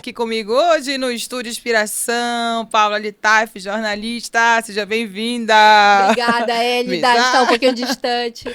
aqui comigo hoje no Estúdio Inspiração, Paula Littaff, jornalista, seja bem-vinda. Obrigada, Hélida, a gente está um pouquinho distante.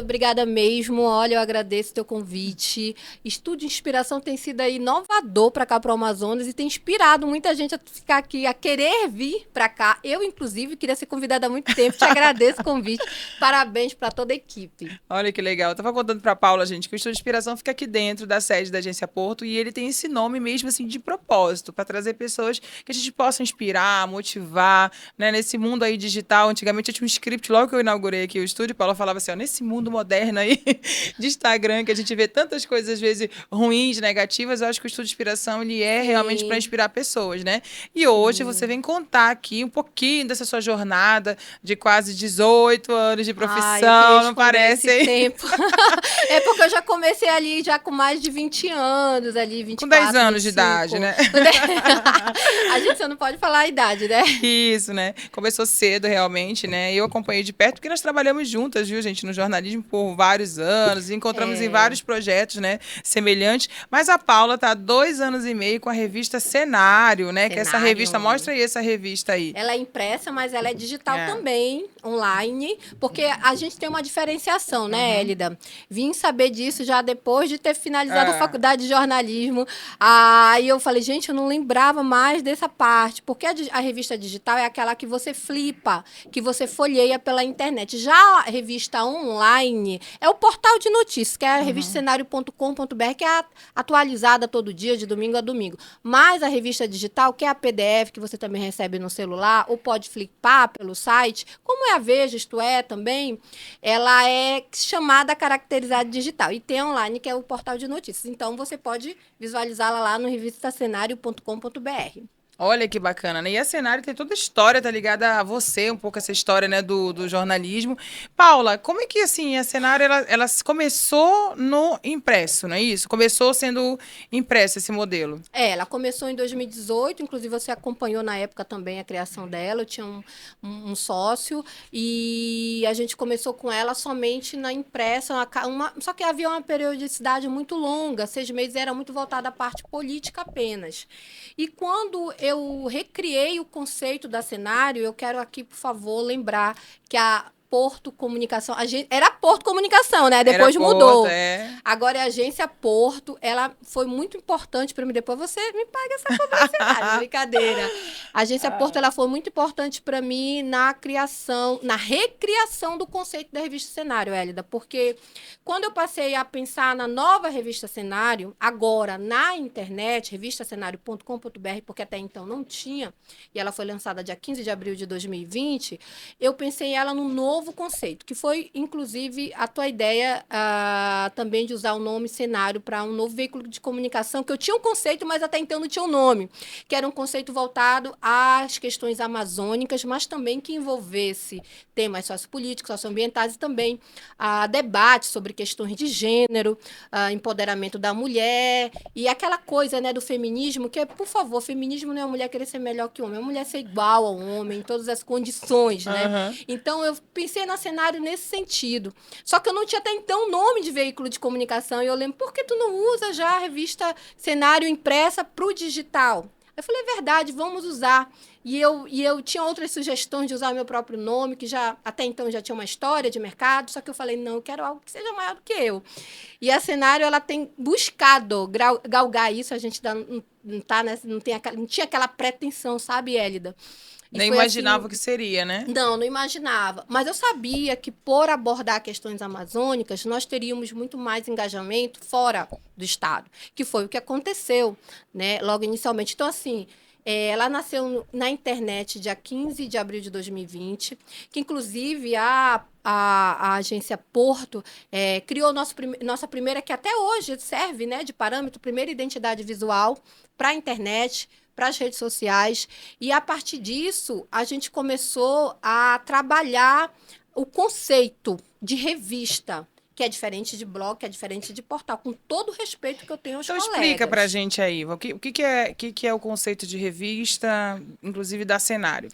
Obrigada mesmo. Olha, eu agradeço o teu convite. Estúdio Inspiração tem sido aí inovador para cá, para o Amazonas, e tem inspirado muita gente a ficar aqui, a querer vir para cá. Eu, inclusive, queria ser convidada há muito tempo. Te agradeço o convite. Parabéns para toda a equipe. Olha que legal. Eu estava contando para Paula, gente, que o Estúdio Inspiração fica aqui dentro da sede da Agência Porto e ele tem esse nome mesmo assim de propósito, para trazer pessoas que a gente possa inspirar, motivar, né? Nesse mundo aí digital. Antigamente eu tinha um script, logo que eu inaugurei aqui o estúdio, Paula falava assim, ó, nesse mundo moderno aí de Instagram, que a gente vê tantas coisas às vezes ruins, negativas, eu acho que o Estúdio Inspiração ele é realmente para inspirar pessoas, né? E hoje você vem contar aqui um pouquinho dessa sua jornada de quase 18 anos de profissão, não parece, hein? Tempo. É porque eu já comecei ali já com mais de 20 anos, ali 24, com 10 anos 25. de idade, né? A gente só não pode falar a idade, né? Isso, né? Começou cedo, realmente, né? Eu acompanhei de perto, porque nós trabalhamos juntas, viu, gente, no jornalismo por vários anos, e encontramos em vários projetos, né, semelhantes. Mas a Paula tá há 2 anos e meio com a revista Cenário, né? Que é essa revista, mostra aí essa revista aí. Ela é impressa, mas ela é digital também, online, porque a gente tem uma diferenciação, né, Hélida? Vim saber disso já depois de ter finalizado a faculdade de jornalismo. Aí eu falei, gente, eu não lembrava mais dessa parte, porque a revista digital é aquela que você flipa, que você folheia pela internet. Já a revista online é o portal de notícias, que é a revistacenario.com.br, que é atualizada todo dia, de domingo a domingo. Mas a revista digital, que é a PDF, que você também recebe no celular, ou pode flipar pelo site, como é a Veja, isto é, também, ela é chamada caracterizada digital. E tem online, que é o portal de notícias. Então, você pode visualizá-la lá no revistacenario.com.br. Olha que bacana, né? E a Cenário tem toda a história, tá ligada a você, um pouco essa história, né, do jornalismo. Paula, como é que, assim, a Cenário, ela começou no impresso, não é isso? Começou sendo impresso esse modelo. Ela começou em 2018, inclusive você acompanhou na época também a criação dela, eu tinha um sócio, e a gente começou com ela somente na impressa, só que havia uma periodicidade muito longa, 6 meses era muito voltada à parte política apenas. E quando eu recriei o conceito da Cenário, eu quero aqui, por favor, lembrar que a Porto Comunicação, era Porto Comunicação, né? Depois mudou. Agora é a Agência Porto, ela foi muito importante para mim. Depois você me paga essa publicidade, brincadeira. A Agência Porto, ela foi muito importante para mim na criação, na recriação do conceito da revista Cenário, Hélida, porque quando eu passei a pensar na nova revista Cenário, agora na internet, revistacenario.com.br, porque até então não tinha, e ela foi lançada dia 15 de abril de 2020, eu pensei ela num novo conceito, que foi, inclusive, a tua ideia também de usar o nome Cenário para um novo veículo de comunicação, que eu tinha um conceito, mas até então não tinha um nome, que era um conceito voltado às questões amazônicas, mas também que envolvesse temas sociopolíticos, socioambientais e também debate sobre questões de gênero, empoderamento da mulher e aquela coisa, né, do feminismo, que é, por favor, feminismo não é a mulher querer ser melhor que o homem, é a mulher ser igual ao homem em todas as condições, né? Então, eu pensei no Cenário nesse sentido. Só que eu não tinha até então nome de veículo de comunicação. E eu lembro, por que tu não usa já a revista Cenário impressa para o digital? Eu falei, é verdade, vamos usar. E eu tinha outras sugestões de usar meu próprio nome, que já até então já tinha uma história de mercado, só que eu falei, não, eu quero algo que seja maior do que eu. E a Cenário, ela tem buscado galgar isso, a gente não tinha aquela pretensão, sabe, Hélida? Nem imaginava o que seria, né? Não imaginava. Mas eu sabia que, por abordar questões amazônicas, nós teríamos muito mais engajamento fora do Estado, que foi o que aconteceu, né, logo inicialmente. Então, assim, ela nasceu na internet dia 15 de abril de 2020, que, inclusive, a agência Porto criou nossa primeira, que até hoje serve, né, de parâmetro, primeira identidade visual para a internet, para as redes sociais. E, a partir disso, a gente começou a trabalhar o conceito de revista, que é diferente de blog, que é diferente de portal, com todo o respeito que eu tenho aos colegas. Então, explica para a gente aí, o que é o conceito de revista, inclusive da Cenário?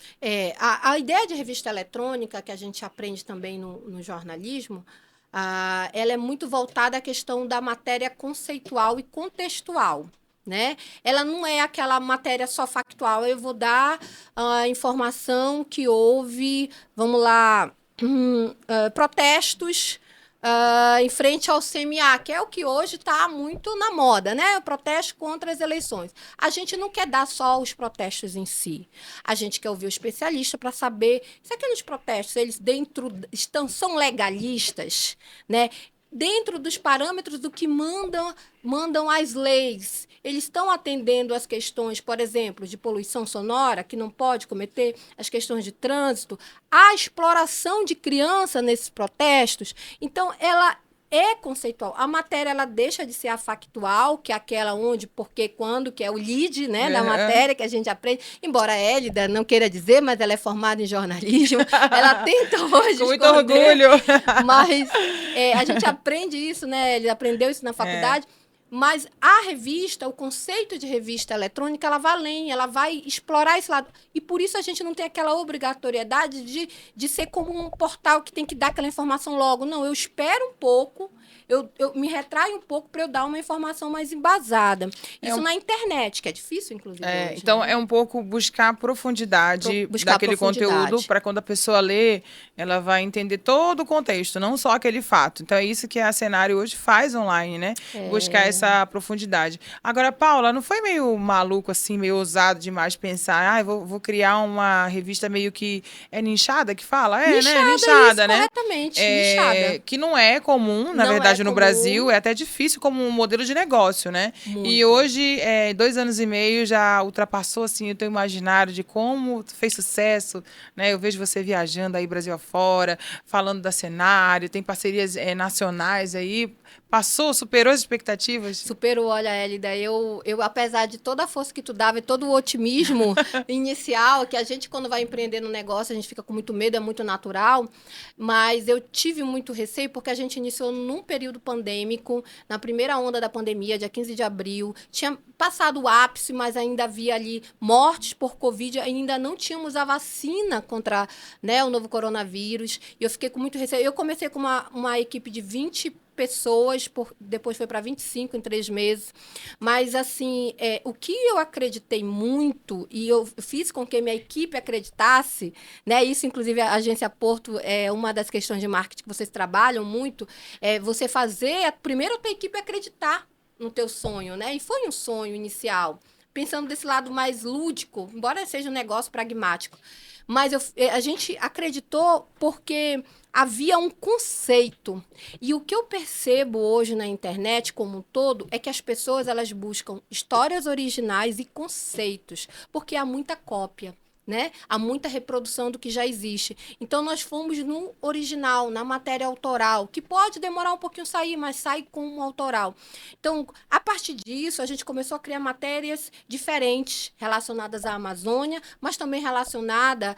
A ideia de revista eletrônica, que a gente aprende também no jornalismo, ela é muito voltada à questão da matéria conceitual e contextual. né? Ela não é aquela matéria só factual. Eu vou dar a informação que houve, vamos lá, protestos em frente ao CMA, que é o que hoje está muito na moda, né? O protesto contra as eleições. A gente não quer dar só os protestos em si. A gente quer ouvir o especialista para saber se aqueles protestos, eles são legalistas, né? Dentro dos parâmetros do que mandam as leis. Eles estão atendendo às questões, por exemplo, de poluição sonora, que não pode cometer, as questões de trânsito, a exploração de criança nesses protestos. Então, ela é conceitual. A matéria, ela deixa de ser a factual, que é aquela onde, porque, quando, que é o lead, né, da matéria que a gente aprende. Embora a Hélida não queira dizer, mas ela é formada em jornalismo. Ela tenta hoje com muito orgulho. Mas a gente aprende isso, né? Ele aprendeu isso na faculdade. Mas a revista, o conceito de revista eletrônica, ela vai além, ela vai explorar esse lado. E por isso a gente não tem aquela obrigatoriedade de ser como um portal que tem que dar aquela informação logo. Não, eu espero um pouco, eu me retraio um pouco para eu dar uma informação mais embasada. Isso na internet, que é difícil, inclusive. Hoje, então, né? é um pouco buscar a profundidade daquele conteúdo, para quando a pessoa lê, ela vai entender todo o contexto, não só aquele fato. Então, é isso que a Cenário hoje faz online, né? Buscar essa profundidade. Agora, Paula, não foi meio maluco, assim, meio ousado demais pensar, vou criar uma revista meio que nichada, que fala? Nichada, né? Corretamente, nichada. Que não é comum, na verdade, no Brasil. É até difícil como um modelo de negócio, né? Muito. E hoje, 2 anos e meio, já ultrapassou, assim, o teu imaginário de como fez sucesso, né? Eu vejo você viajando aí Brasil afora, falando da Cenário, tem parcerias nacionais aí. Superou as expectativas? Superou, olha, Hélida, eu, apesar de toda a força que tu dava e todo o otimismo inicial, que a gente, quando vai empreender no negócio, a gente fica com muito medo, é muito natural, mas eu tive muito receio, porque a gente iniciou num período pandêmico, na primeira onda da pandemia, dia 15 de abril, tinha passado o ápice, mas ainda havia ali mortes por Covid, ainda não tínhamos a vacina contra, né, o novo coronavírus, e eu fiquei com muito receio. Eu comecei com uma equipe de 20 pessoas, depois foi para 25 em 3 meses. Mas, assim, o que eu acreditei muito, e eu fiz com que minha equipe acreditasse, né? Isso, inclusive, a Agência Porto é uma das questões de marketing que vocês trabalham muito, é você fazer, primeiro, a tua equipe acreditar no teu sonho, né? E foi um sonho inicial, pensando desse lado mais lúdico, embora seja um negócio pragmático. Mas a gente acreditou porque havia um conceito. E o que eu percebo hoje na internet como um todo é que as pessoas, elas buscam histórias originais e conceitos, porque há muita cópia, né? Há muita reprodução do que já existe. Então, nós fomos no original, na matéria autoral, que pode demorar um pouquinho sair, mas sai como autoral. Então, a partir disso, a gente começou a criar matérias diferentes relacionadas à Amazônia, mas também relacionada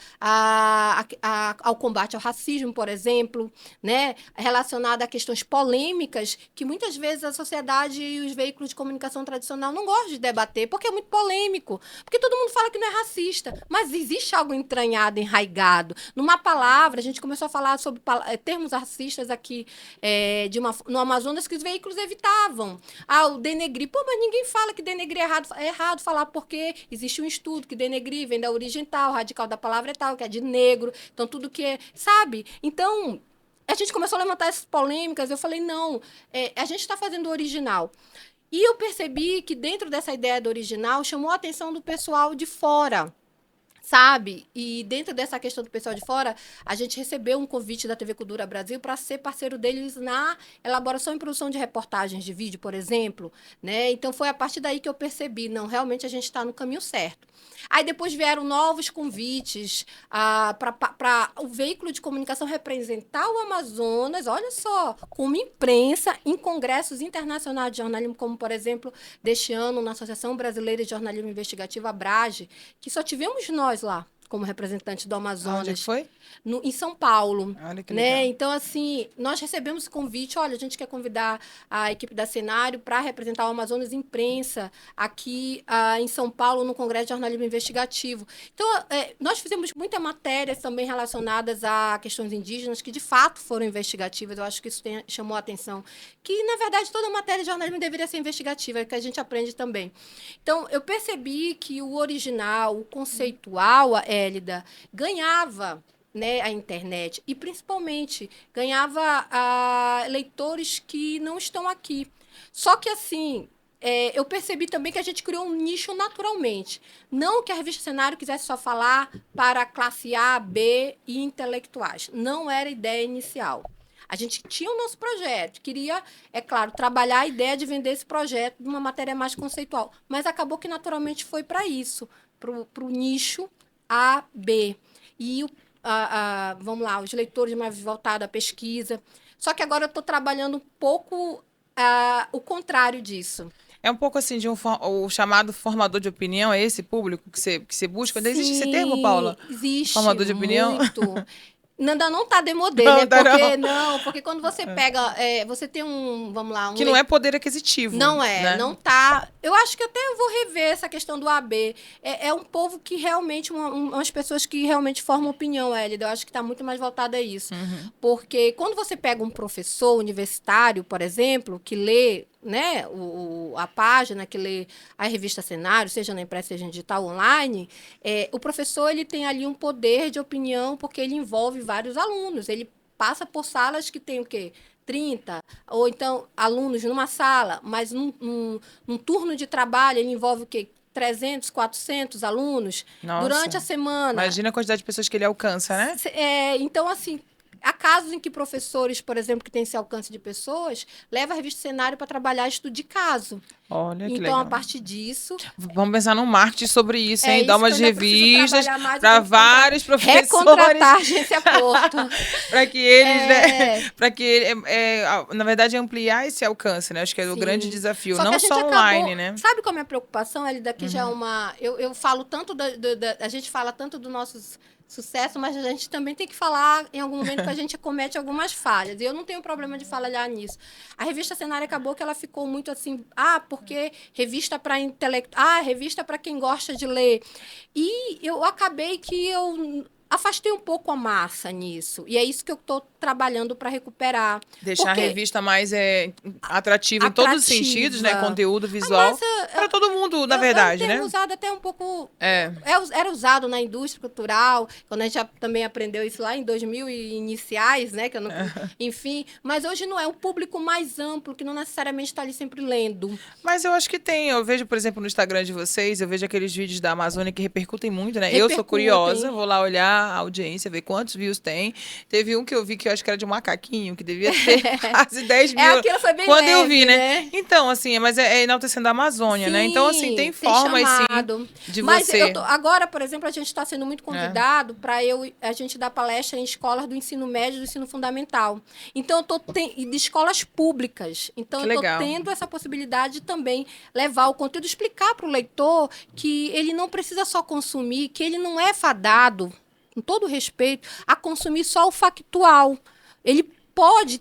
ao combate ao racismo, por exemplo, né? Relacionada a questões polêmicas que muitas vezes a sociedade e os veículos de comunicação tradicional não gostam de debater, porque é muito polêmico, porque todo mundo fala que não é racista, mas existe algo entranhado, enraigado. Numa palavra, a gente começou a falar sobre termos racistas aqui no Amazonas que os veículos evitavam. O denegrir. Pô, mas ninguém fala que denegrir é errado. É errado falar porque existe um estudo que denegrir vem da origem tal, o radical da palavra é tal, que é de negro. Então, tudo que é... Sabe? Então, a gente começou a levantar essas polêmicas. Eu falei, não, a gente está fazendo o original. E eu percebi que dentro dessa ideia do original chamou a atenção do pessoal de fora. Sabe? E dentro dessa questão do pessoal de fora, a gente recebeu um convite da TV Cultura Brasil para ser parceiro deles na elaboração e produção de reportagens de vídeo, por exemplo, né? Então, foi a partir daí que eu percebi, não, realmente a gente está no caminho certo. Aí, depois vieram novos convites para o veículo de comunicação representar o Amazonas, olha só, como imprensa em congressos internacionais de jornalismo, como, por exemplo, deste ano, na Associação Brasileira de Jornalismo Investigativo, a ABRAGE, que só tivemos nós lá, como representante do Onde Amazonas. foi? Em São Paulo, Olha que né? legal. Então, assim, nós recebemos o convite, olha, a gente quer convidar a equipe da Cenário para representar o Amazonas Imprensa aqui em São Paulo, no Congresso de Jornalismo Investigativo. Então, nós fizemos muitas matérias também relacionadas a questões indígenas, que de fato foram investigativas, eu acho que isso chamou a atenção, que, na verdade, toda matéria de jornalismo deveria ser investigativa, é que a gente aprende também. Então, eu percebi que o original, o conceitual, a Hélida, ganhava, né, a internet, e principalmente ganhava leitores que não estão aqui. Só que, assim, eu percebi também que a gente criou um nicho naturalmente. Não que a revista Cenário quisesse só falar para a classe A, B e intelectuais. Não era a ideia inicial. A gente tinha o nosso projeto, queria, é claro, trabalhar a ideia de vender esse projeto de uma matéria mais conceitual, mas acabou que naturalmente foi para isso, para o nicho A, B. E vamos lá, os leitores mais voltados à pesquisa. Só que agora eu estou trabalhando um pouco o contrário disso. É um pouco assim de o chamado formador de opinião, é esse público que você busca? Ainda existe esse termo, Paula? Existe Formador de opinião? muito. Ainda não está demodê, Não, né? tá Porque quando você pega, você tem vamos lá, que não é poder aquisitivo. Não é, né? não tá. Eu acho que até eu vou rever essa questão do AB. É um povo que realmente, umas pessoas que realmente formam opinião, Hélida. Eu acho que está muito mais voltada a isso. Porque quando você pega um professor universitário, por exemplo, que lê, né, a página, que lê a revista Cenário, seja na impressa, seja em digital, online, o professor ele tem ali um poder de opinião porque ele envolve vários alunos. Ele passa por salas que tem o quê? 30, ou então alunos numa sala, mas num turno de trabalho ele envolve o quê? 300, 400 alunos. Nossa. Durante a semana. Imagina a quantidade de pessoas que ele alcança, né? Então, assim, há casos em que professores, por exemplo, que têm esse alcance de pessoas, levam a revista Cenário para trabalhar estudo de caso. Olha que então, legal. a partir disso... Vamos pensar no marketing sobre isso, hein? isso Dar umas que eu ainda preciso revistas trabalhar mais, para vários professores. Recontratar a agência Porto. para que eles, né? Para que, na verdade, ampliar esse alcance, né? Acho que é o Sim. grande desafio. Só não só online, né? Sabe qual é a minha preocupação? Ali daqui já é uma... Eu falo tanto a gente fala tanto dos nossos sucesso, mas a gente também tem que falar em algum momento que a gente comete algumas falhas. E eu não tenho problema de falar nisso. A revista Cenário acabou que ela ficou muito assim, porque revista para intelectual, revista para quem gosta de ler. E eu acabei que eu afastei um pouco a massa nisso. E é isso que eu estou trabalhando para recuperar. Deixar a revista mais atrativa em todos os sentidos, né? Conteúdo visual. Para todo mundo, na verdade, né? Usado até um pouco... Era usado na indústria cultural, quando a gente também aprendeu isso lá em 2000 e iniciais, né? Que eu não, enfim, mas hoje não é um público mais amplo, que não necessariamente está ali sempre lendo. Mas eu acho que tem. Eu vejo, por exemplo, no Instagram de vocês, eu vejo aqueles vídeos da Amazônia que repercutem muito, né? Eu sou curiosa, vou lá olhar a audiência, ver quantos views tem. Teve um que eu vi que eu acho que era de um macaquinho, que devia ter quase 10 mil. Aquilo foi bem quando leve, eu vi, né? Então, assim, mas é enaltecendo a Amazônia, né? Então, assim, tem formas, sim, de mas você... agora, por exemplo, a gente está sendo muito convidado para a gente dar palestra em escolas do ensino médio e do ensino fundamental. Então, eu estou de escolas públicas. Então, eu estou tendo essa possibilidade de também levar o conteúdo, explicar para o leitor que ele não precisa só consumir, que ele não é fadado, com todo respeito, a consumir só o factual. Ele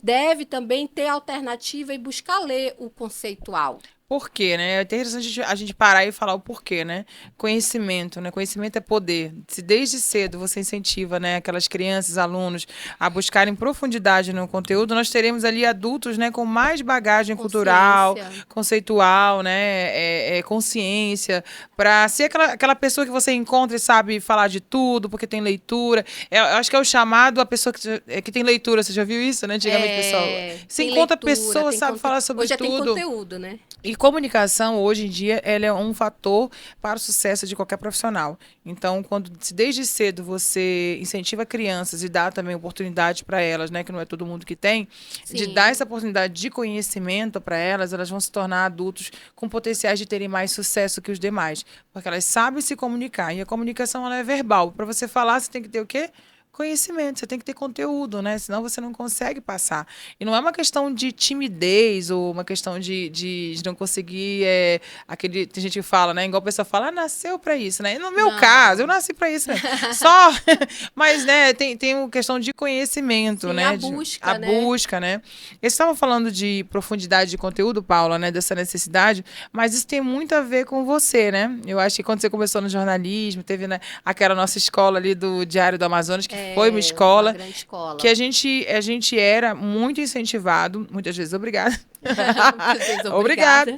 deve também ter alternativa e buscar ler o conceitual. Por quê, né? É interessante a gente parar e falar o porquê, né? Conhecimento, né? Conhecimento é poder. Se desde cedo você incentiva, né, aquelas crianças, alunos, a buscarem profundidade no conteúdo, nós teremos ali adultos, né, com mais bagagem cultural, conceitual, né? Consciência, para ser aquela pessoa que você encontra e sabe falar de tudo, porque tem leitura. Eu acho que é o chamado a pessoa que tem leitura. Você já viu isso, né? Antigamente, pessoal. Se encontra pessoa, sabe falar sobre tudo. Hoje já tem conteúdo, né? E comunicação, hoje em dia, ela é um fator para o sucesso de qualquer profissional. Então, se desde cedo você incentiva crianças e dá também oportunidade para elas, né, que não é todo mundo que tem, de dar essa oportunidade de conhecimento para elas, elas vão se tornar adultos com potenciais de terem mais sucesso que os demais. Porque elas sabem se comunicar. E a comunicação, ela é verbal. Para você falar, você tem que ter o quê? conhecimento, você tem que ter conteúdo, né? Senão você não consegue passar. E não é uma questão de timidez ou uma questão de não conseguir aquele. Tem gente que fala, né? Igual a pessoa fala, nasceu para isso, né? E no meu caso, eu nasci para isso, né? Só. Mas, né, tem uma questão de conhecimento, Sim, né? a busca, a busca, né? Eles estavam falando de profundidade de conteúdo, Paula, né? Dessa necessidade, mas isso tem muito a ver com você, né? Eu acho que quando você começou no jornalismo, teve, né, aquela nossa escola ali do Diário do Amazonas, que foi uma escola, uma grande escola. que a gente era muito incentivado, muitas vezes, obrigada. Obrigada.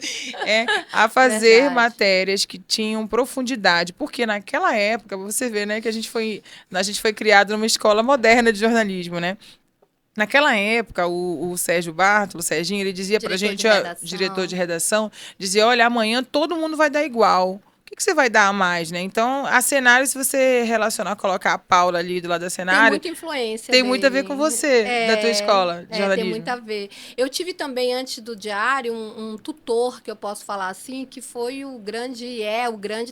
A fazer Verdade. matérias que tinham profundidade, porque naquela época, você vê, né, que a gente foi criado numa escola moderna de jornalismo, né? Naquela época, o Sérgio Bartolo, o Serginho, ele dizia pra gente, diretor de redação, dizia, olha, amanhã todo mundo vai dar igual. O que você vai dar a mais, né? Então, a Cenário, se você relacionar, colocar a Paula ali do lado da Cenário... Tem muita influência Tem muito a ver com você, da tua escola de jornalismo. Tem muito a ver. Eu tive também, antes do Diário, um tutor, que eu posso falar assim, que foi o grande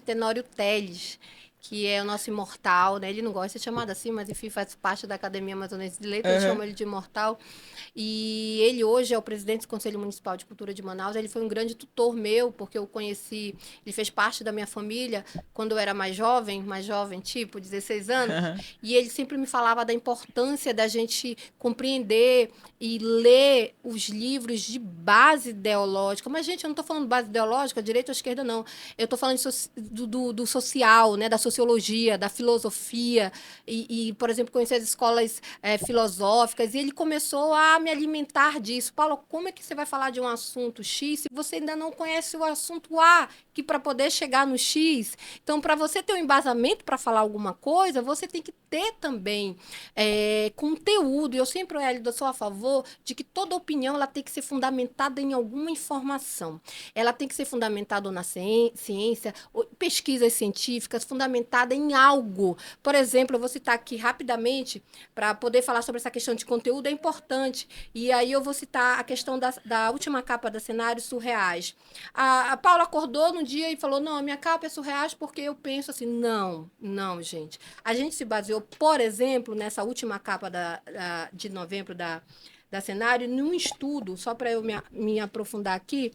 Tenório Teles, que é o nosso imortal, né? Ele não gosta de ser chamado assim, mas enfim, faz parte da Academia Amazonense de Letras, eu chamo ele de imortal. E ele hoje é o presidente do Conselho Municipal de Cultura de Manaus. Ele foi um grande tutor meu, porque eu conheci, ele fez parte da minha família quando eu era mais jovem, tipo, 16 anos. E ele sempre me falava da importância da gente compreender e ler os livros de base ideológica. Mas, gente, eu não estou falando de base ideológica, direita ou esquerda, não. Eu estou falando do social, né, da sociologia, da filosofia, por exemplo, conhecer as escolas filosóficas, e ele começou a me alimentar disso. Paulo, como é que você vai falar de um assunto X se você ainda não conhece o assunto A, que para poder chegar no X? Então, para você ter um embasamento para falar alguma coisa, você tem que ter também conteúdo. E eu sempre, Hélida, sou a favor de que toda opinião ela tem que ser fundamentada em alguma informação. Ela tem que ser fundamentada na ciência, pesquisas científicas, fundamentada em algo. Por exemplo, eu vou citar aqui rapidamente, para poder falar sobre essa questão de conteúdo, é importante. E aí eu vou citar a questão da última capa da Cenário, Surreais. A Paula acordou no dia e falou, não, a minha capa é Surreais porque eu penso assim, não, gente. A gente se baseou, por exemplo, nessa última capa de novembro da Cenário, num estudo, só para eu me aprofundar aqui,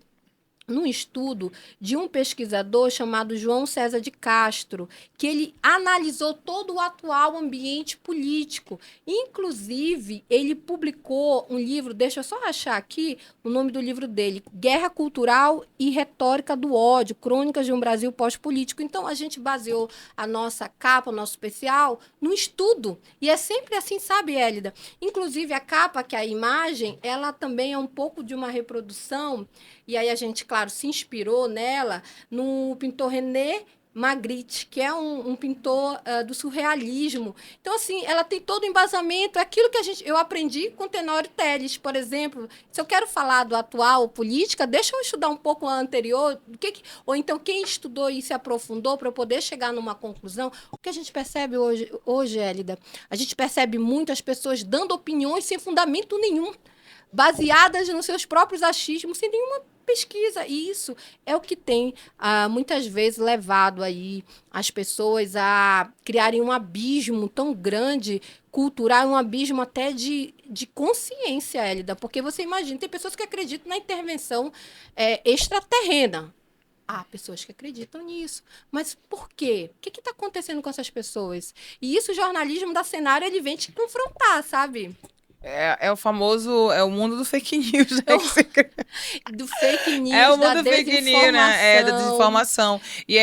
num estudo de um pesquisador chamado João César de Castro, que ele analisou todo o atual ambiente político. Inclusive, ele publicou um livro, deixa eu só achar aqui o nome do livro dele, Guerra Cultural e Retórica do Ódio, Crônicas de um Brasil Pós-Político. Então, a gente baseou a nossa capa, o nosso especial, no estudo. E é sempre assim, sabe, Hélida? Inclusive, a capa, que é a imagem, ela também é um pouco de uma reprodução. E aí a gente, claro, se inspirou nela no pintor René Magritte, que é um pintor do surrealismo. Então, assim, ela tem todo o embasamento. É aquilo que eu aprendi com Tenório Teles, por exemplo. Se eu quero falar do atual política, deixa eu estudar um pouco a anterior, ou então quem estudou e se aprofundou para eu poder chegar numa conclusão. O que a gente percebe hoje, Hélida? A gente percebe muitas pessoas dando opiniões sem fundamento nenhum, baseadas nos seus próprios achismos, sem nenhuma pesquisa. E isso é o que tem, muitas vezes, levado aí as pessoas a criarem um abismo tão grande, cultural, um abismo até de consciência, Hélida. Porque você imagina, tem pessoas que acreditam na intervenção extraterrena. Há pessoas que acreditam nisso. Mas por quê? O que está acontecendo com essas pessoas? E isso, o jornalismo da Cenário, ele vem te confrontar, sabe? É o famoso, é o mundo do fake news, né? Do fake news, é o mundo do fake news, né? Da desinformação. E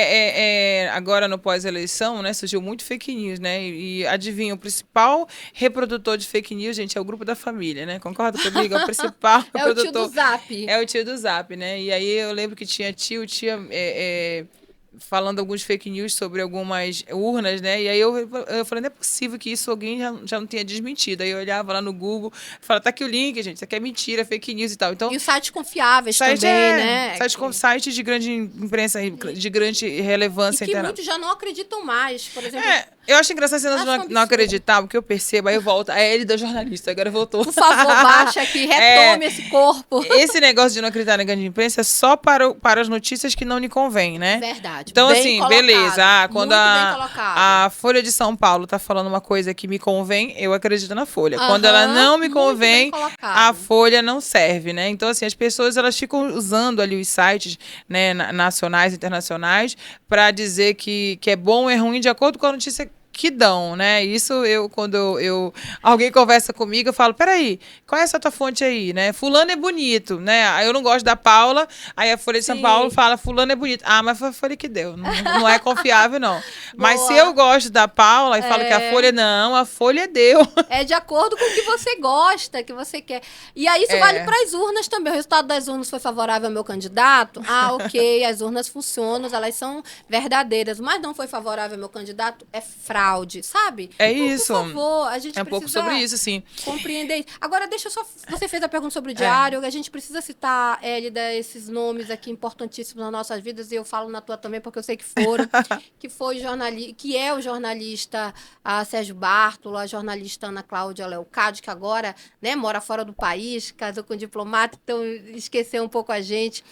agora, no pós-eleição, né, surgiu muito fake news, né? E adivinha, o principal reprodutor de fake news, gente, é o grupo da família, né? Concorda comigo? É o principal reprodutor. É o tio do Zap. É o tio do Zap, né? E aí eu lembro que tinha tia falando alguns fake news sobre algumas urnas, né? E aí eu falei, não é possível que isso alguém já não tenha desmentido. Aí eu olhava lá no Google, falava, tá aqui o link, gente, isso aqui é mentira, fake news e tal. Então, e os sites confiáveis também, né? Sites de grande imprensa, de grande relevância e que muitos já não acreditam mais. Por exemplo, Eu acho engraçado você Acho um não absurdo. acreditar, porque eu percebo, aí eu volto. A Ellie da jornalista, agora voltou. Por favor, baixa aqui, retome esse corpo. Esse negócio de não acreditar na grande imprensa é só para as notícias que não lhe convêm, né? Verdade. Então, bem assim, colocado. beleza. Quando Muito bem colocado. a Folha de São Paulo tá falando uma coisa que me convém, eu acredito na Folha. Quando ela Aham, não me muito convém, bem colocado. a Folha não serve, né? Então, assim, as pessoas elas ficam usando ali os sites, né, nacionais, internacionais, para dizer que é bom ou é ruim de acordo com a notícia que dão, né? Isso quando alguém conversa comigo, eu falo, peraí, qual é essa tua fonte aí, né? Fulano é bonito, né? Aí eu não gosto da Paula, aí a Folha de São Sim. Paulo fala, fulano é bonito. Ah, mas foi a Folha que deu, não é confiável, não. Mas se Boa. eu gosto da Paula e falo que a Folha, não, a Folha deu. É de acordo com o que você gosta, que você quer. E aí isso vale para as urnas também. O resultado das urnas foi favorável ao meu candidato? Ah, ok, as urnas funcionam, elas são verdadeiras. Mas não foi favorável ao meu candidato? É fraude, sabe? É Então, isso. por favor, a gente É um pouco precisa sobre isso, sim. compreender isso. Agora, deixa eu só... Você fez a pergunta sobre o diário. A gente precisa citar, Hélida, esses nomes aqui importantíssimos nas nossas vidas. E eu falo na tua também, porque eu sei que foram. Que é o jornalista Sérgio Bartolo, a jornalista Ana Cláudia Leocádio, que agora, né, mora fora do país, casou com um diplomata, então esqueceu um pouco a gente.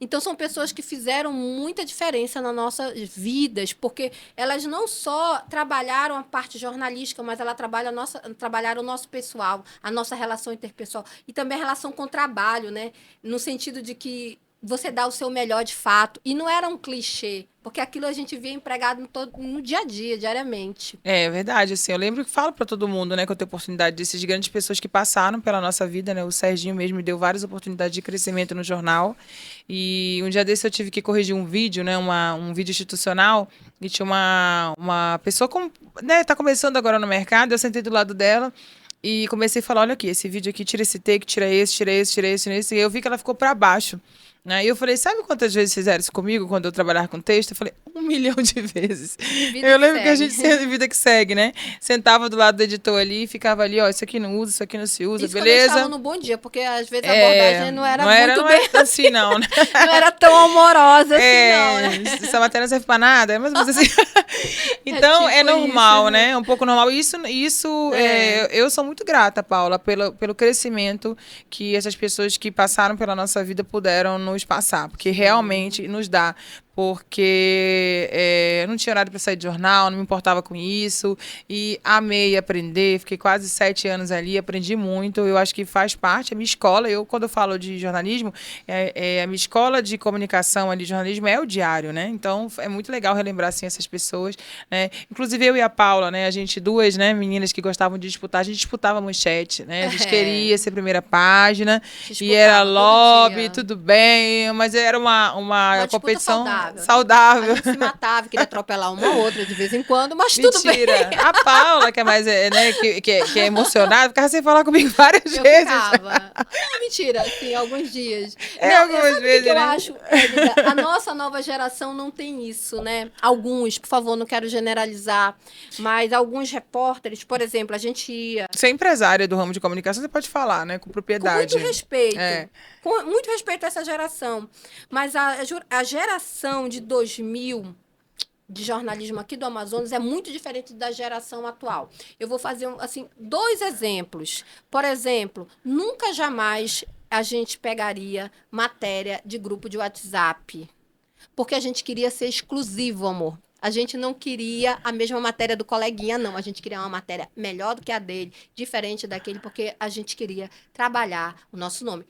Então, são pessoas que fizeram muita diferença nas nossas vidas, porque elas não só trabalharam a parte jornalística, mas elas trabalharam o nosso pessoal, a nossa relação interpessoal, e também a relação com o trabalho, né? No sentido de que você dá o seu melhor de fato. E não era um clichê, porque aquilo a gente via empregado no dia a dia, diariamente. É verdade, assim, eu lembro que falo para todo mundo, né, que eu tenho oportunidade desses grandes pessoas que passaram pela nossa vida, né, o Serginho mesmo me deu várias oportunidades de crescimento no jornal, e um dia desse eu tive que corrigir um vídeo, né, um vídeo institucional, e tinha uma pessoa, né, tá começando agora no mercado, eu sentei do lado dela, e comecei a falar, olha aqui, esse vídeo aqui, tira esse take, tira esse, tira esse, tira esse, tira esse, e eu vi que ela ficou para baixo. Aí eu falei, sabe quantas vezes fizeram isso comigo quando eu trabalhava com texto? Eu falei, 1 milhão de vezes. Eu lembro que a gente, vida que segue, né? Sentava do lado do editor ali e ficava ali, ó, isso aqui não usa, isso aqui não se usa, isso beleza? Quando eu estava no Bom Dia, porque às vezes a abordagem não era muito bem assim, não, né? Não era tão amorosa assim, não, né? Essa matéria não serve pra nada, mas assim. Então, tipo normal, isso, né? É um pouco normal. Eu sou muito grata, Paula, pelo crescimento que essas pessoas que passaram pela nossa vida puderam nos passar, porque realmente nos dá. Porque eu não tinha horário para sair de jornal, não me importava com isso, e amei aprender, fiquei quase 7 anos ali, aprendi muito, eu acho que faz parte, a minha escola, quando eu falo de jornalismo, a minha escola de comunicação ali, de jornalismo é o diário, né? Então, é muito legal relembrar, assim, essas pessoas, né? Inclusive, eu e a Paula, né? A gente, duas, né, meninas que gostavam de disputar, a gente disputava manchete, né? A gente queria ser primeira página, e era lobby, tudo bem, mas era uma competição saudável. A gente se matava, queria atropelar uma ou outra de vez em quando, mas tudo bem. A Paula, que é mais, né, que é emocionada, ficava sem falar comigo várias vezes. Ficava. Mentira, assim, alguns dias. Algumas vezes, que eu acho, Hélida, a nossa nova geração não tem isso, né? Alguns, por favor, não quero generalizar, mas alguns repórteres, por exemplo, a gente ia... Você é empresária do ramo de comunicação, você pode falar, né, com propriedade. Com muito respeito. Com muito respeito a essa geração. Mas a geração de 2000 de jornalismo aqui do Amazonas é muito diferente da geração atual. Eu vou fazer, assim, 2 exemplos. Por exemplo, nunca jamais a gente pegaria matéria de grupo de WhatsApp, porque a gente queria ser exclusivo, amor. A gente não queria a mesma matéria do coleguinha, não. A gente queria uma matéria melhor do que a dele, diferente daquele, porque a gente queria trabalhar o nosso nome.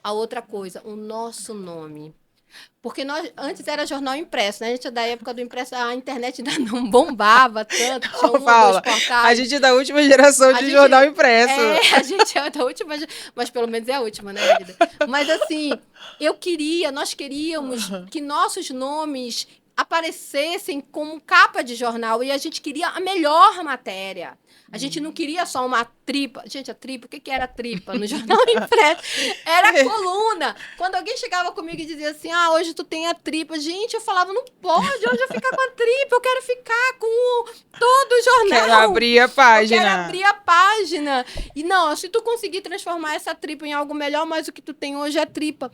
A outra coisa, o nosso nome. Porque nós, antes era jornal impresso, né? A gente é da época do impresso, a internet ainda não bombava tanto. Tinha Paula, a gente é da última geração de jornal impresso. A gente é da última, mas pelo menos é a última, né, vida? Mas assim, nós queríamos que nossos nomes aparecessem como capa de jornal e a gente queria a melhor matéria. A gente não queria só uma tripa. Gente, a tripa, o que era tripa? No jornal impresso era a coluna. Quando alguém chegava comigo e dizia assim, hoje tu tem a tripa. Gente, eu falava, não pode hoje eu ficar com a tripa, eu quero ficar com todo o jornal. Quero abrir a página. Eu quero abrir a página. E não, se tu conseguir transformar essa tripa em algo melhor, mas o que tu tem hoje é tripa.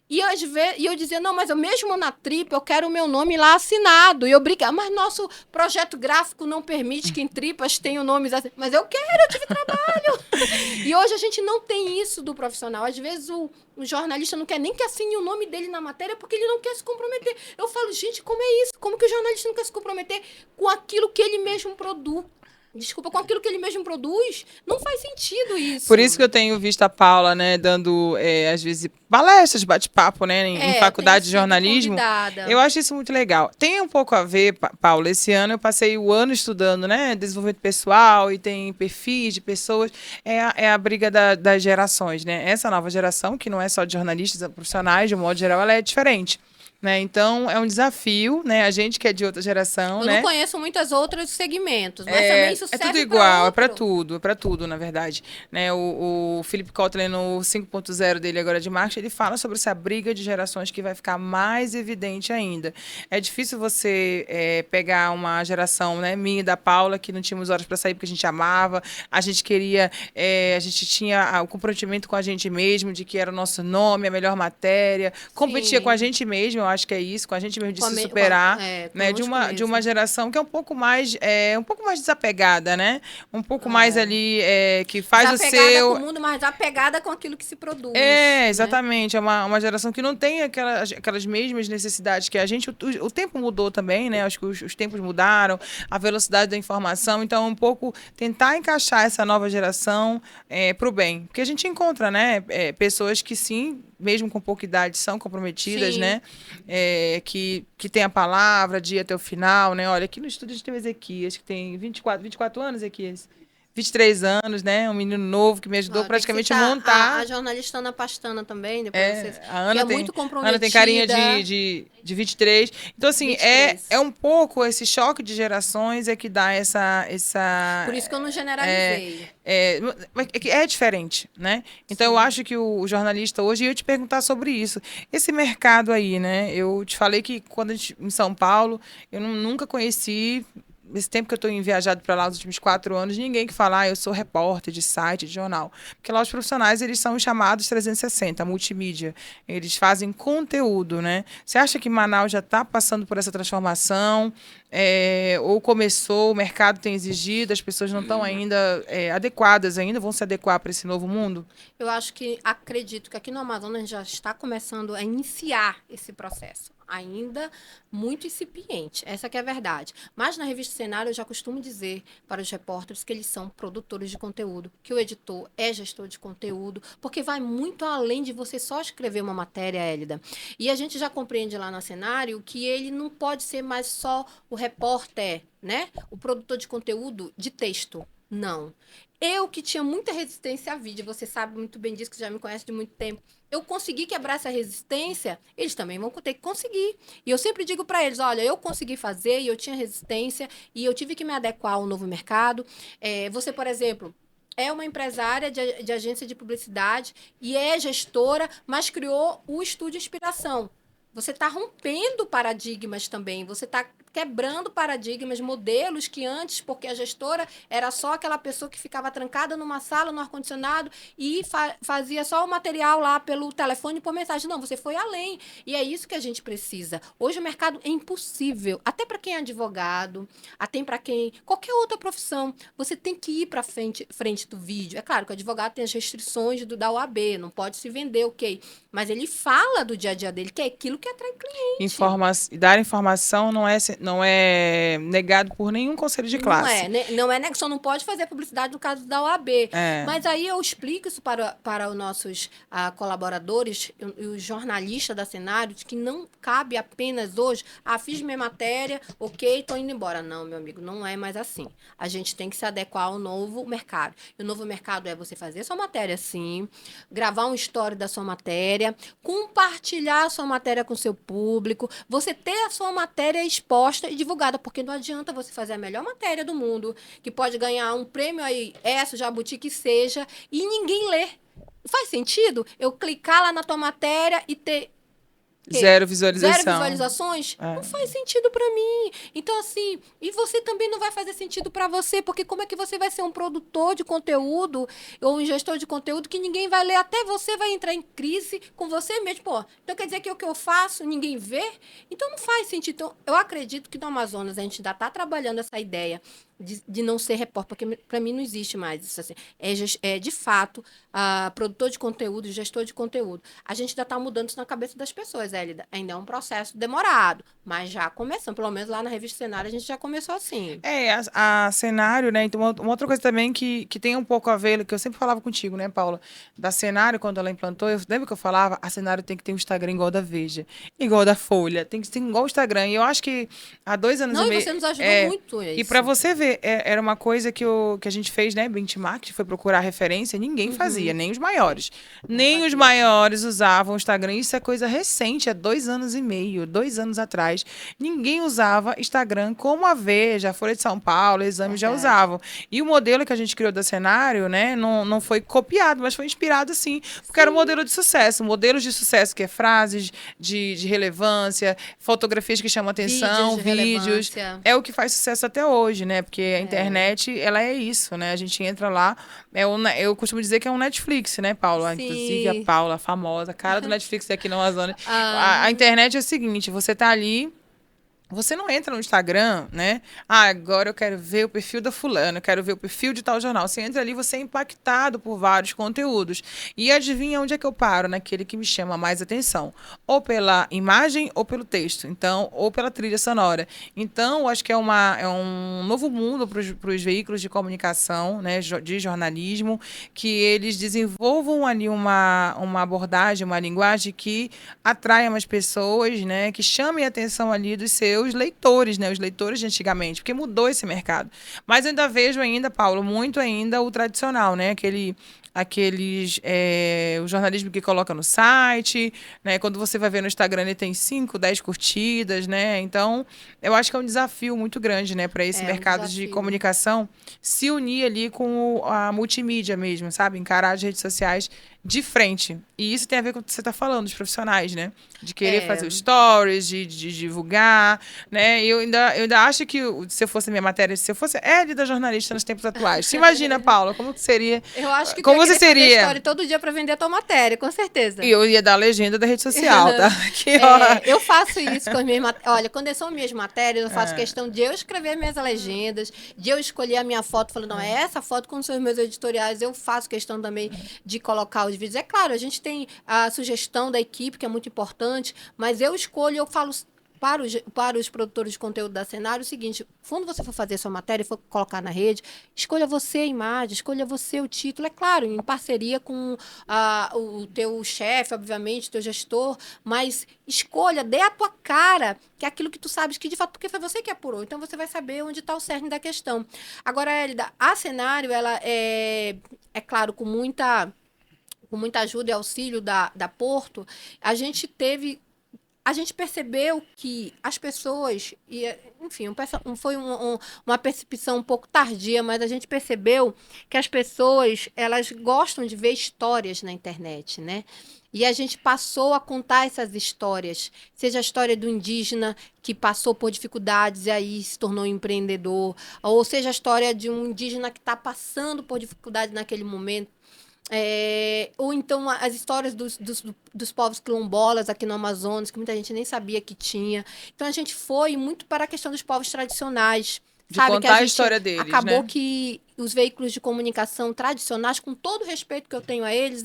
E eu dizia, não, mas eu mesmo na Trip, eu quero o meu nome lá assinado. E eu brigava, mas nosso projeto gráfico não permite que em Tripas tenha o nome assim. Mas eu quero, eu tive trabalho. E hoje a gente não tem isso do profissional. Às vezes o jornalista não quer nem que assine o nome dele na matéria porque ele não quer se comprometer. Eu falo, gente, como é isso? Como que o jornalista não quer se comprometer com aquilo que ele mesmo produz? Desculpa, com aquilo que ele mesmo produz, não faz sentido isso. Por isso que eu tenho visto a Paula, né, dando, às vezes, palestras, bate-papo, né, em faculdade de jornalismo. Convidada. Eu acho isso muito legal. Tem um pouco a ver, Paula, esse ano eu passei o ano estudando, né, desenvolvimento pessoal e tem perfis de pessoas. É a briga das gerações, né? Essa nova geração, que não é só de jornalistas, profissionais, de um modo geral, ela é diferente. Né? Então, é um desafio, né? A gente que é de outra geração, eu né? não conheço muitos outros segmentos, mas também isso serve tudo igual, é para tudo, na verdade. Né? O Philip Kotler, no 5.0 dele agora de marketing, ele fala sobre essa briga de gerações que vai ficar mais evidente ainda. É difícil você pegar uma geração, né, minha e da Paula, que não tínhamos horas para sair porque a gente amava, a gente queria, a gente tinha o comprometimento com a gente mesmo, de que era o nosso nome, a melhor matéria, competia com a gente mesmo, eu acho que é isso, com a gente mesmo de se superar, né? De uma geração que é um pouco mais desapegada, né? Um pouco mais ali que faz o seu... Desapegada com o mundo, mas desapegada com aquilo que se produz. Exatamente. Né? É uma geração que não tem aquelas mesmas necessidades que a gente... O tempo mudou também, né? Acho que os tempos mudaram, a velocidade da informação. Então, um pouco tentar encaixar essa nova geração para o bem. Porque a gente encontra, né? Pessoas que, sim, mesmo com pouca idade, são comprometidas, sim, né? Que tem a palavra de ir até o final, né? Olha, aqui no estúdio a gente tem o Ezequias, que tem 24 anos, Ezequias. 23 anos, né? Um menino novo que me ajudou praticamente a montar. A jornalista Ana Pastana também, depois vocês. A Ana que é muito comprometida. Ana tem carinha de 23. Então, assim, 23. É um pouco esse choque de gerações que dá essa... Por isso que eu não generalizei. É diferente, né? Então, sim, eu acho que o jornalista hoje, eu ia te perguntar sobre isso. Esse mercado aí, né? Eu te falei que quando em São Paulo, eu nunca conheci... Esse tempo que eu estou viajado para lá, nos últimos 4 anos, ninguém que fala, eu sou repórter de site, de jornal. Porque lá os profissionais, eles são chamados 360, multimídia. Eles fazem conteúdo, né? Você acha que Manaus já está passando por essa transformação? Ou começou, o mercado tem exigido, as pessoas não estão ainda adequadas, ainda vão se adequar para esse novo mundo? Eu acredito que aqui no Amazonas a gente já está começando a iniciar esse processo. Ainda muito incipiente, essa que é a verdade. Mas na revista Cenário eu já costumo dizer para os repórteres que eles são produtores de conteúdo, que o editor é gestor de conteúdo, porque vai muito além de você só escrever uma matéria, Hélida. E a gente já compreende lá no Cenário que ele não pode ser mais só o repórter, né? O produtor de conteúdo de texto. Não. Eu que tinha muita resistência a vídeo, você sabe muito bem disso, que já me conhece de muito tempo. Eu consegui quebrar essa resistência, eles também vão ter que conseguir. E eu sempre digo para eles, olha, eu consegui fazer e eu tinha resistência e eu tive que me adequar ao novo mercado. Você, por exemplo, é uma empresária de agência de publicidade e é gestora, mas criou o Estúdio Inspiração. Você está rompendo paradigmas também, você está quebrando paradigmas, modelos que antes, porque a gestora era só aquela pessoa que ficava trancada numa sala, no ar-condicionado e fazia só o material lá pelo telefone por mensagem. Não, você foi além. E é isso que a gente precisa. Hoje o mercado é impossível, até para quem é advogado, até para quem... qualquer outra profissão, você tem que ir para frente do vídeo. É claro que o advogado tem as restrições da OAB, não pode se vender, ok. Mas ele fala do dia a dia dele, que é aquilo que atrai cliente. Dar informação não é negado por nenhum conselho de classe. Não é só não pode fazer publicidade no caso da OAB. Mas aí eu explico isso para os nossos colaboradores e os jornalistas da Cenário, de que não cabe apenas hoje, fiz minha matéria, ok, estou indo embora. Não, meu amigo, não é mais assim. A gente tem que se adequar ao novo mercado. E o novo mercado é você fazer sua matéria, sim, gravar um story da sua matéria, compartilhar a sua matéria com o seu público, você ter a sua matéria exposta e divulgada, porque não adianta você fazer a melhor matéria do mundo, que pode ganhar um prêmio aí, Jabuti, que seja, e ninguém lê. Faz sentido eu clicar lá na tua matéria e ter Zero Zero visualização. visualizações? Não faz sentido pra mim. Então, assim, e você também não vai fazer sentido pra você, porque como é que você vai ser um produtor de conteúdo ou um gestor de conteúdo que ninguém vai ler, até você vai entrar em crise com você mesmo. Pô, então quer dizer que o que eu faço ninguém vê? Então não faz sentido. Então, eu acredito que no Amazonas a gente ainda está trabalhando essa ideia de não ser repórter, porque para mim não existe mais isso. Assim. É de fato, produtor de conteúdo, gestor de conteúdo. A gente ainda está mudando isso na cabeça das pessoas, Hélida. Ainda é um processo demorado, mas já começando. Pelo menos lá na Revista Cenário a gente já começou assim. A Cenário, né? Então, uma outra coisa também que tem um pouco a ver, que eu sempre falava contigo, né, Paula? Da Cenário, quando ela implantou, lembra que eu falava? A Cenário tem que ter um Instagram igual da Veja, igual da Folha, tem que ser igual o Instagram. E eu acho que há 2 anos Não, e meio. e você nos ajudou muito E isso. para você ver, era uma coisa que a gente fez, né? Benchmark, foi procurar referência, ninguém fazia, nem os maiores. Nem os maiores usavam o Instagram. Isso é coisa recente, é 2 anos e meio, 2 anos atrás. Ninguém usava Instagram como a Veja, a Folha de São Paulo, Exame já Verdade. usavam. E o modelo que a gente criou da Cenário, né, não foi copiado, mas foi inspirado sim, porque era um modelo de sucesso. Modelos de sucesso que é frases de relevância, fotografias que chamam atenção, Vídeos de vídeos. relevância. É o que faz sucesso até hoje, né? Porque a internet, ela é isso, né? A gente entra lá, eu costumo dizer que é um Netflix, né, Paula? Inclusive a Sim. Paula, a famosa, cara do Netflix aqui no Amazonas. Ah, A internet é o seguinte, você tá ali. Você não entra no Instagram, né? Ah, agora eu quero ver o perfil da fulana, eu quero ver o perfil de tal jornal. Você entra ali, você é impactado por vários conteúdos. E adivinha onde é que eu paro? Naquele que me chama mais atenção. Ou pela imagem ou pelo texto. Então, ou pela trilha sonora. Então, eu acho que é um novo mundo para os veículos de comunicação, né? De jornalismo, que eles desenvolvam ali uma abordagem, uma linguagem que atraia mais pessoas, né? Que chame a atenção ali dos seus leitores, né? Os leitores de antigamente, porque mudou esse mercado. Mas eu ainda vejo ainda, Paulo, muito ainda o tradicional, né? O jornalismo que coloca no site, né? Quando você vai ver no Instagram, ele tem 5, 10 curtidas, né? Então, eu acho que é um desafio muito grande, né? Para esse é um mercado de desafio. comunicação se unir ali com a multimídia mesmo, sabe? Encarar as redes sociais de frente. E isso tem a ver com o que você está falando, dos profissionais, né? De querer fazer os stories, de divulgar, né? Eu ainda acho que se eu fosse a minha matéria, se eu fosse Hélida jornalista nos tempos atuais, se imagina, Paula, como que seria? Eu acho que tu Como ia você querer fazer seria? story todo dia para vender a tua matéria, com certeza. E eu ia dar a legenda da rede social, tá? Aqui, ó. Eu faço isso com as minhas matérias. Olha, quando são minhas matérias, eu faço questão de eu escrever minhas legendas, de eu escolher a minha foto, falando, não, é essa foto com os meus editoriais, eu faço questão também de colocar os vídeos. É claro, a gente tem a sugestão da equipe, que é muito importante, mas eu escolho, eu falo para os produtores de conteúdo da Cenário o seguinte: quando você for fazer sua matéria e for colocar na rede, escolha você a imagem, escolha você o título, é claro, em parceria com o teu chefe, obviamente, o teu gestor, mas escolha, dê a tua cara, que é aquilo que tu sabes que de fato, porque foi você que apurou, então você vai saber onde está o cerne da questão. Agora, Hélida, a Cenário, ela é claro, com muita ajuda e auxílio da Porto, a gente percebeu que as pessoas, enfim, foi uma percepção um pouco tardia, mas a gente percebeu que as pessoas, elas gostam de ver histórias na internet, né? E a gente passou a contar essas histórias, seja a história do indígena que passou por dificuldades e aí se tornou empreendedor, ou seja a história de um indígena que está passando por dificuldade naquele momento. Ou então as histórias dos povos quilombolas aqui no Amazonas, que muita gente nem sabia que tinha. Então a gente foi muito para a questão dos povos tradicionais. De Sabe, que contar a história deles, acabou né? que os veículos de comunicação tradicionais, com todo o respeito que eu tenho a eles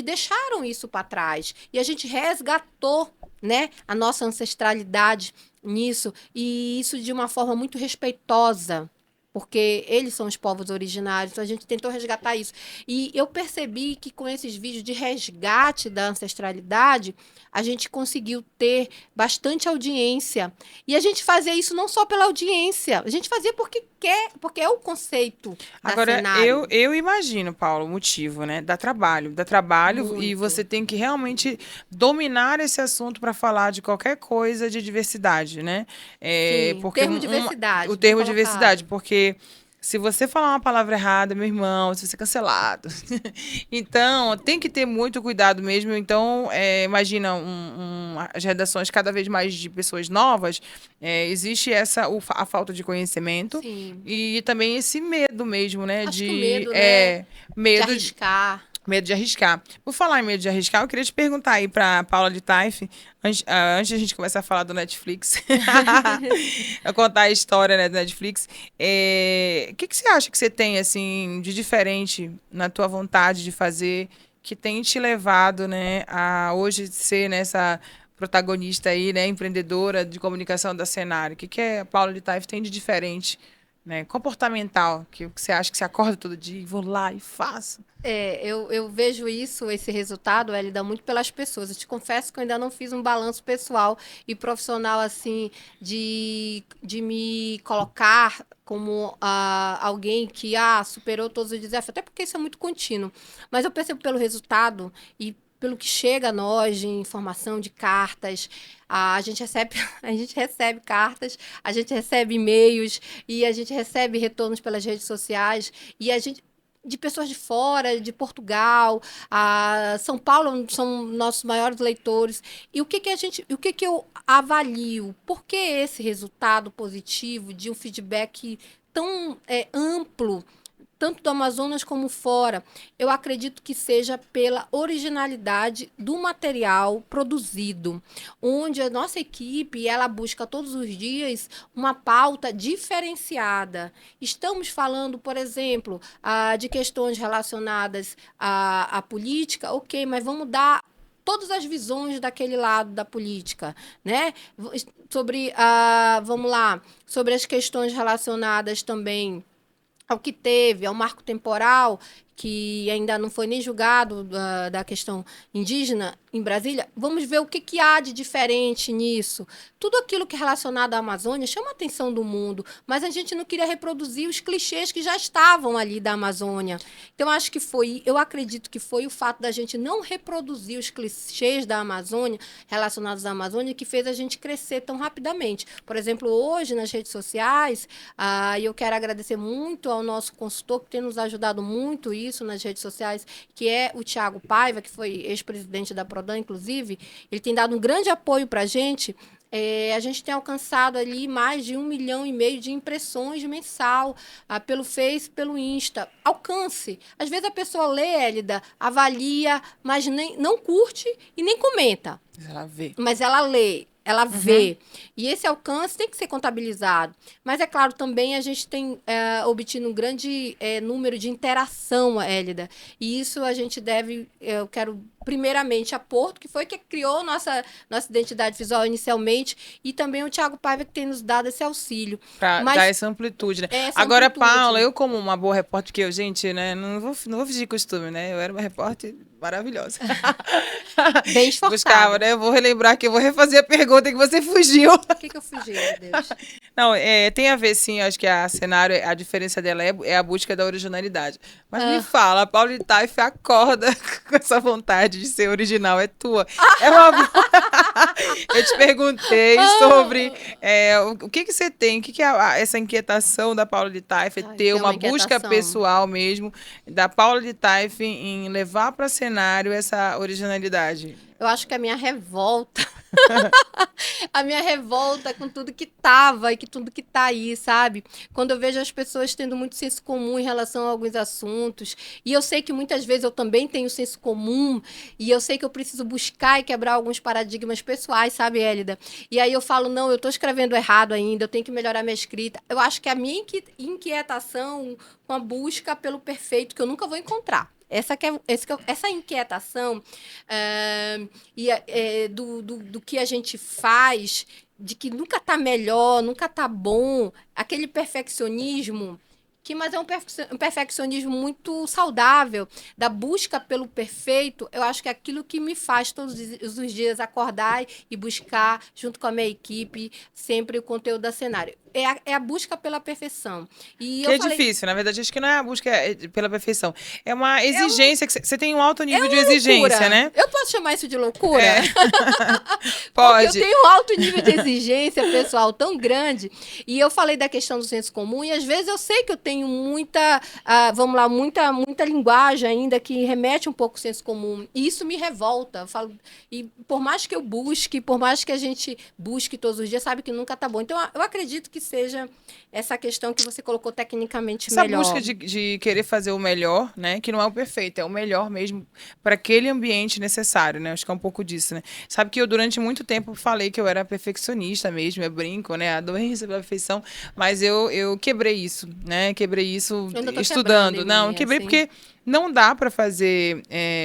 deixaram isso para trás. E a gente resgatou, né, a nossa ancestralidade nisso, e isso de uma forma muito respeitosa, porque eles são os povos originários, então a gente tentou resgatar isso. E eu percebi que com esses vídeos de resgate da ancestralidade, a gente conseguiu ter bastante audiência. E a gente fazia isso não só pela audiência, a gente fazia porque quer, porque é o conceito da Agora, Cenário. eu imagino, Paulo, o motivo, né? Dá trabalho. Dá trabalho e Muito. você tem que realmente dominar esse assunto para falar de qualquer coisa de diversidade, né? Sim, Porque termo diversidade, o bem termo diversidade, colocado. porque Se você falar uma palavra errada, meu irmão, você vai ser cancelado. Então, tem que ter muito cuidado mesmo. Então, imagina as redações cada vez mais de pessoas novas, existe a falta de conhecimento Sim. e também esse medo mesmo, né? Acho que o medo, né? De Medo arriscar. Medo de arriscar. Por falar em medo de arriscar, eu queria te perguntar aí para Paula de Taif, antes de a gente começar a falar do Netflix, eu contar a história, né, do Netflix, o que você acha que você tem, assim, de diferente na tua vontade de fazer, que tem te levado, né, a hoje ser nessa protagonista aí, né, empreendedora de comunicação da Cenário? O que a Paula de Taif tem de diferente, né, comportamental, que você acha que você acorda todo dia e vou lá e faço? Eu vejo esse resultado, Elida, muito pelas pessoas. Eu te confesso que eu ainda não fiz um balanço pessoal e profissional, assim, de me colocar como alguém que superou todos os desafios, até porque isso é muito contínuo. Mas eu percebo pelo resultado e pelo que chega a nós de informação, de cartas, a gente recebe, a gente recebe cartas, a gente recebe e-mails e a gente recebe retornos pelas redes sociais e a gente de pessoas de fora, de Portugal, São Paulo são nossos maiores leitores. E o que eu avalio? Por que esse resultado positivo de um feedback tão amplo, tanto do Amazonas como fora? Eu acredito que seja pela originalidade do material produzido, onde a nossa equipe ela busca todos os dias uma pauta diferenciada. Estamos falando, por exemplo, de questões relacionadas à política, ok, mas vamos dar todas as visões daquele lado da política, né? Sobre, vamos lá, sobre as questões relacionadas também ao que teve, ao marco temporal, que ainda não foi nem julgado da questão indígena em Brasília, vamos ver o que há de diferente nisso. Tudo aquilo que é relacionado à Amazônia chama a atenção do mundo, mas a gente não queria reproduzir os clichês que já estavam ali da Amazônia. Então, eu acredito que foi o fato da gente não reproduzir os clichês da Amazônia, relacionados à Amazônia, que fez a gente crescer tão rapidamente. Por exemplo, hoje, nas redes sociais, eu quero agradecer muito ao nosso consultor, que tem nos ajudado muito isso nas redes sociais, que é o Thiago Paiva, que foi ex-presidente da Prodan, inclusive. Ele tem dado um grande apoio para a gente. A gente tem alcançado ali mais de 1,5 milhão de impressões mensal, pelo Face, pelo Insta. Alcance. Às vezes a pessoa lê, Hélida, avalia, mas não curte e nem comenta. Ela vê. Mas ela lê. Ela vê. E esse alcance tem que ser contabilizado. Mas, é claro, também a gente tem obtido um grande número de interação, Hélida. E isso a gente deve, eu quero, primeiramente, a Porto, que foi que criou nossa identidade visual inicialmente, e também o Thiago Paiva, que tem nos dado esse auxílio. Pra dar essa amplitude, né? Agora, Paula, eu como uma boa repórter, que eu, gente, né, não vou fingir costume, né? Eu era uma repórter maravilhosa. Bem esforçada. Buscava, né? Eu vou relembrar que eu vou refazer a pergunta que você fugiu. O que eu fugi, meu Deus? Não, tem a ver, sim, acho que a Cenário, a diferença dela é a busca da originalidade. Mas me fala, a Paula de Taif acorda com essa vontade de ser original, é tua. Eu te perguntei sobre o que você tem, o que é essa inquietação da Paula de Taif, ter uma busca pessoal mesmo, da Paula de Taif em levar para Cenário essa originalidade. Eu acho que a minha revolta a minha revolta com tudo que tava e que tudo que tá aí, sabe? Quando eu vejo as pessoas tendo muito senso comum em relação a alguns assuntos, e eu sei que muitas vezes eu também tenho senso comum, e eu sei que eu preciso buscar e quebrar alguns paradigmas pessoais, sabe, Hélida? E aí eu falo, não, eu tô escrevendo errado ainda, eu tenho que melhorar minha escrita. Eu acho que a minha inquietação com a busca pelo perfeito, que eu nunca vou encontrar. Essa inquietação do que a gente faz, de que nunca tá melhor, nunca tá bom, aquele perfeccionismo, mas é um perfeccionismo muito saudável, da busca pelo perfeito. Eu acho que é aquilo que me faz todos os dias acordar e buscar, junto com a minha equipe, sempre o conteúdo da Cenário. é a busca pela perfeição. E Que eu é falei, difícil, na verdade, acho que não é a busca pela perfeição. É uma é uma exigência, que você tem um alto nível de exigência, loucura. né? Eu posso chamar isso de loucura? É, Porque eu pode. tenho um alto nível de exigência pessoal tão grande. E eu falei da questão do senso comum, e às vezes eu sei que eu tenho muita, vamos lá, muita linguagem ainda que remete um pouco ao senso comum. E isso me revolta. Eu falo, e por mais que eu busque, por mais que a gente busque todos os dias, sabe que nunca tá bom. Então, eu acredito que seja essa questão que você colocou tecnicamente Essa busca melhor. de querer fazer o melhor, né? Que não é o perfeito, é o melhor mesmo para aquele ambiente necessário, né? Acho que é um pouco disso, né? Sabe que eu, durante muito tempo, falei que eu era perfeccionista mesmo, eu brinco, né? A doença pela perfeição, mas eu quebrei isso, né? Quebrei isso Eu ainda tô quebrando estudando. em Não, eu mim, quebrei assim, porque não dá para fazer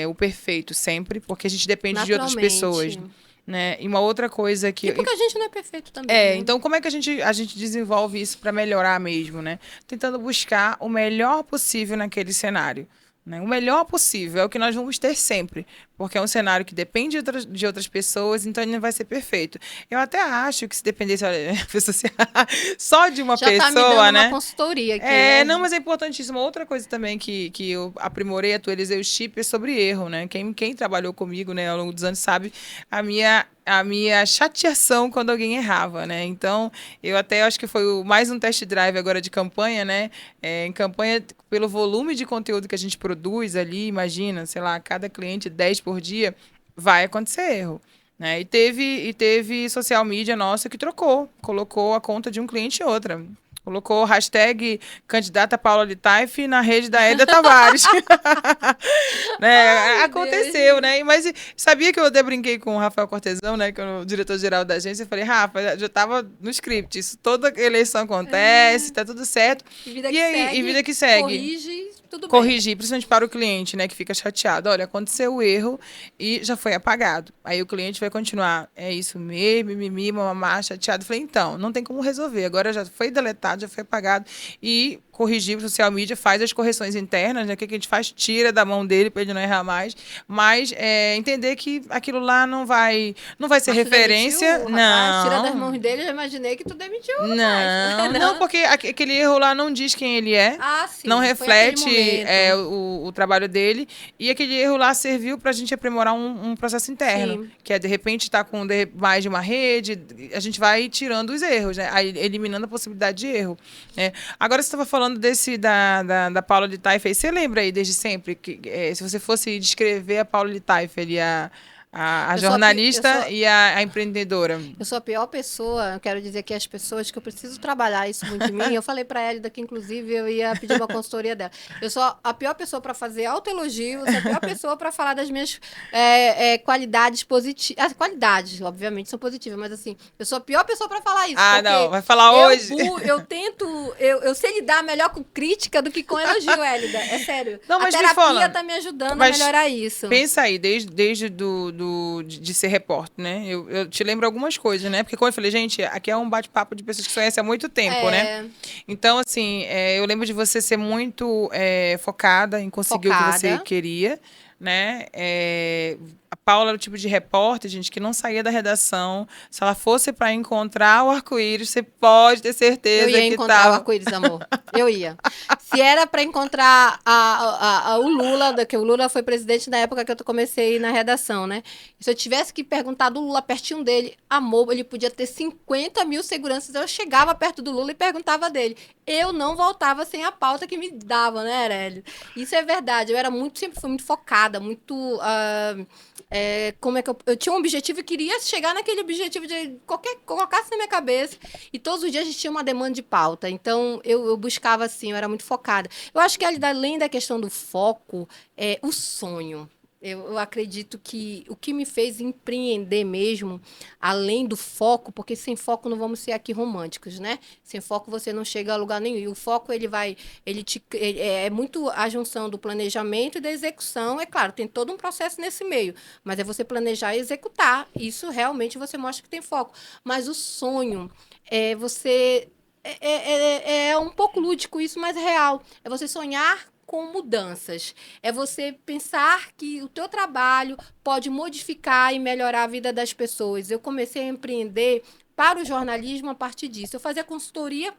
o perfeito sempre, porque a gente depende de outras pessoas, naturalmente. né? E uma outra coisa E que porque a gente não é perfeito também, né? então como é que a gente desenvolve isso para melhorar mesmo, né? Tentando buscar o melhor possível naquele cenário, né? O melhor possível é o que nós vamos ter sempre, porque é um cenário que depende de outras pessoas, então ele não vai ser perfeito. Eu até acho que se dependesse, olha, pessoa só de uma Já tá me dando pessoa, uma né? consultoria aqui, né? Não, mas é importantíssimo. Outra coisa também que eu aprimorei, atualizei o chip é sobre erro, né? Quem trabalhou comigo, né, ao longo dos anos sabe a minha chateação quando alguém errava, né? Então, eu até acho que foi mais um test drive agora de campanha, né? Em campanha, pelo volume de conteúdo que a gente produz ali, imagina, sei lá, cada cliente 10 por dia, vai acontecer erro. Né? E teve social media nossa que colocou a conta de um cliente em outra. Colocou hashtag candidata Paula Litaif na rede da Eda Tavares. Né? Meu Aconteceu, Deus. né? Mas sabia que eu até brinquei com o Rafael Cortesão, né? Que é o diretor-geral da agência. Eu falei, Rafa, já estava no script. Isso toda eleição acontece, tá tudo certo. E vida E que aí, e segue, vida que segue? corrige, tudo bem. Corrigir, principalmente para o cliente, né, que fica chateado. Olha, aconteceu o erro e já foi apagado. Aí o cliente vai continuar, é isso mesmo, mimimi, mamamá, chateado. Eu falei, então, não tem como resolver. Agora já foi deletado, já foi apagado. E corrigir o social media, faz as correções internas, né? O que a gente faz? Tira da mão dele para ele não errar mais. Mas entender que aquilo lá não vai ser Mas tu demitiu referência. o rapaz? Tira das Não. mãos dele, eu já imaginei que tu demitiu o rapaz. Não, porque aquele erro lá não diz quem ele é, Ah, não sim, foi aquele reflete momento. o trabalho dele, e aquele erro lá serviu para a gente aprimorar um processo interno, Sim. que é, de repente, estar com mais de uma rede, a gente vai tirando os erros, né? Aí, eliminando a possibilidade de erro. Né? Agora, você estava falando da Paula de Taifa, você lembra aí, desde sempre, que se você fosse descrever a Paula de Taifa, a Eu sou a, pi- eu jornalista sou, e a empreendedora? Eu sou a pior pessoa, eu quero dizer que as pessoas que eu preciso trabalhar isso muito em mim, eu falei para ela daqui, inclusive, eu ia pedir uma consultoria dela. Eu sou a pior pessoa para fazer autoelogio, eu sou a pior pessoa para falar das minhas qualidades positivas. As qualidades, obviamente, são positivas, mas assim, eu sou a pior pessoa para falar isso, Ah, porque não, vai falar hoje. eu tento, eu sei lidar melhor com crítica do que com elogio, Hélida, é sério. Não, A mas me terapia fala. tá me ajudando a Mas melhorar isso. pensa aí, desde de ser repórter, né? Eu te lembro algumas coisas, né? Porque, como eu falei, gente, aqui é um bate-papo de pessoas que conhecem há muito tempo, né? É, Então, assim, eu lembro de você ser muito focada em conseguir o que você focada. queria, né? A Paula era o tipo de repórter, gente, que não saía da redação. Se ela fosse para encontrar o arco-íris, você pode ter Eu certeza ia que encontrar o tava. arco-íris, amor. Eu ia. Se era para encontrar o Lula, que o Lula foi presidente na época que eu comecei na redação, né? Se eu tivesse que perguntar do Lula pertinho dele, amor, ele podia ter 50 mil seguranças. Eu chegava perto do Lula e perguntava dele. Eu não voltava sem a pauta que me dava, né, Aurélio? Isso é verdade. Eu era sempre fui muito focada, muito. Como é que eu tinha um objetivo e queria chegar naquele objetivo de colocasse na minha cabeça. E todos os dias a gente tinha uma demanda de pauta. Então, eu buscava assim, eu era muito focada. Eu acho que além da questão do foco, o sonho. Eu acredito que o que me fez empreender mesmo, além do foco, porque sem foco não vamos ser aqui românticos, né? Sem foco você não chega a lugar nenhum. E o foco, é muito a junção do planejamento e da execução. É claro, tem todo um processo nesse meio, mas é você planejar e executar. Isso realmente você mostra que tem foco. Mas o sonho é você é um pouco lúdico isso, mas é real. É você sonhar com mudanças. É você pensar que o teu trabalho pode modificar e melhorar a vida das pessoas. Eu comecei a empreender para o jornalismo a partir disso. Eu fazia consultoria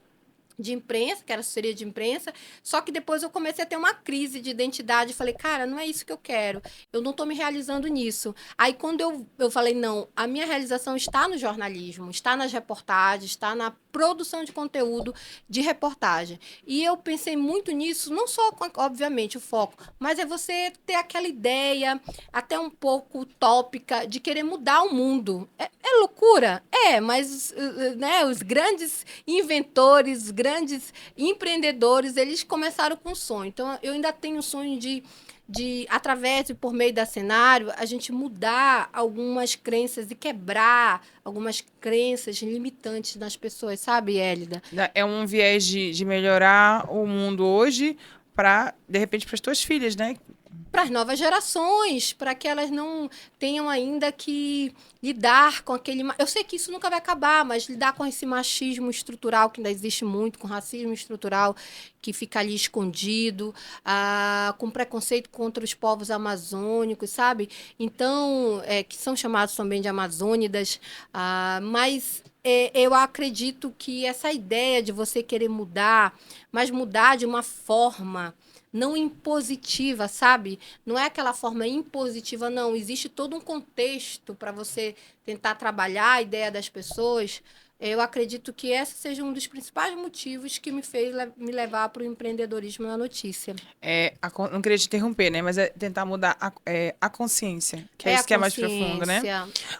de imprensa, que era assessoria de imprensa, só que depois eu comecei a ter uma crise de identidade, falei, cara, não é isso que eu quero, eu não estou me realizando nisso. Aí quando eu falei, não, a minha realização está no jornalismo, está nas reportagens, está na produção de conteúdo de reportagem. E eu pensei muito nisso, não só, obviamente, o foco, mas é você ter aquela ideia, até um pouco utópica, de querer mudar o mundo. É loucura? Mas né, os grandes inventores, os grandes empreendedores, eles começaram com um sonho. Então, eu ainda tenho o sonho de através e por meio da cenário, a gente mudar algumas crenças e quebrar algumas crenças limitantes nas pessoas, sabe, Hélida? É um viés de melhorar o mundo hoje para, de repente, para as tuas filhas, né? Para as novas gerações, para que elas não tenham ainda que lidar com aquele... Eu sei que isso nunca vai acabar, mas lidar com esse machismo estrutural, que ainda existe muito, com racismo estrutural, que fica ali escondido, com preconceito contra os povos amazônicos, sabe? Então, que são chamados também de amazônidas, mas... eu acredito que essa ideia de você querer mudar, mas mudar de uma forma não impositiva, sabe? Não é aquela forma impositiva, não. Existe todo um contexto para você tentar trabalhar a ideia das pessoas. Eu acredito que esse seja um dos principais motivos que me fez me levar para o empreendedorismo na notícia. Não queria te interromper, né? Mas é tentar mudar a consciência, que é isso que é mais profundo, né?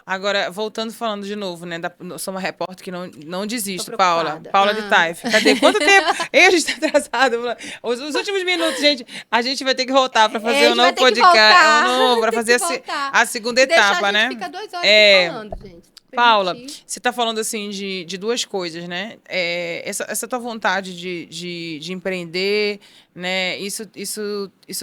Agora, voltando, falando de novo, né? Sou uma repórter que não desiste, Paula. Paula de Taif. Cadê? Quanto tempo? A gente tá atrasado. Os últimos minutos, gente. A gente vai ter que voltar para fazer um novo podcast. Para fazer a segunda etapa, né? Fica 2 horas falando, gente. Paula, você está falando assim de duas coisas, né? Essa tua vontade de empreender, né? Isso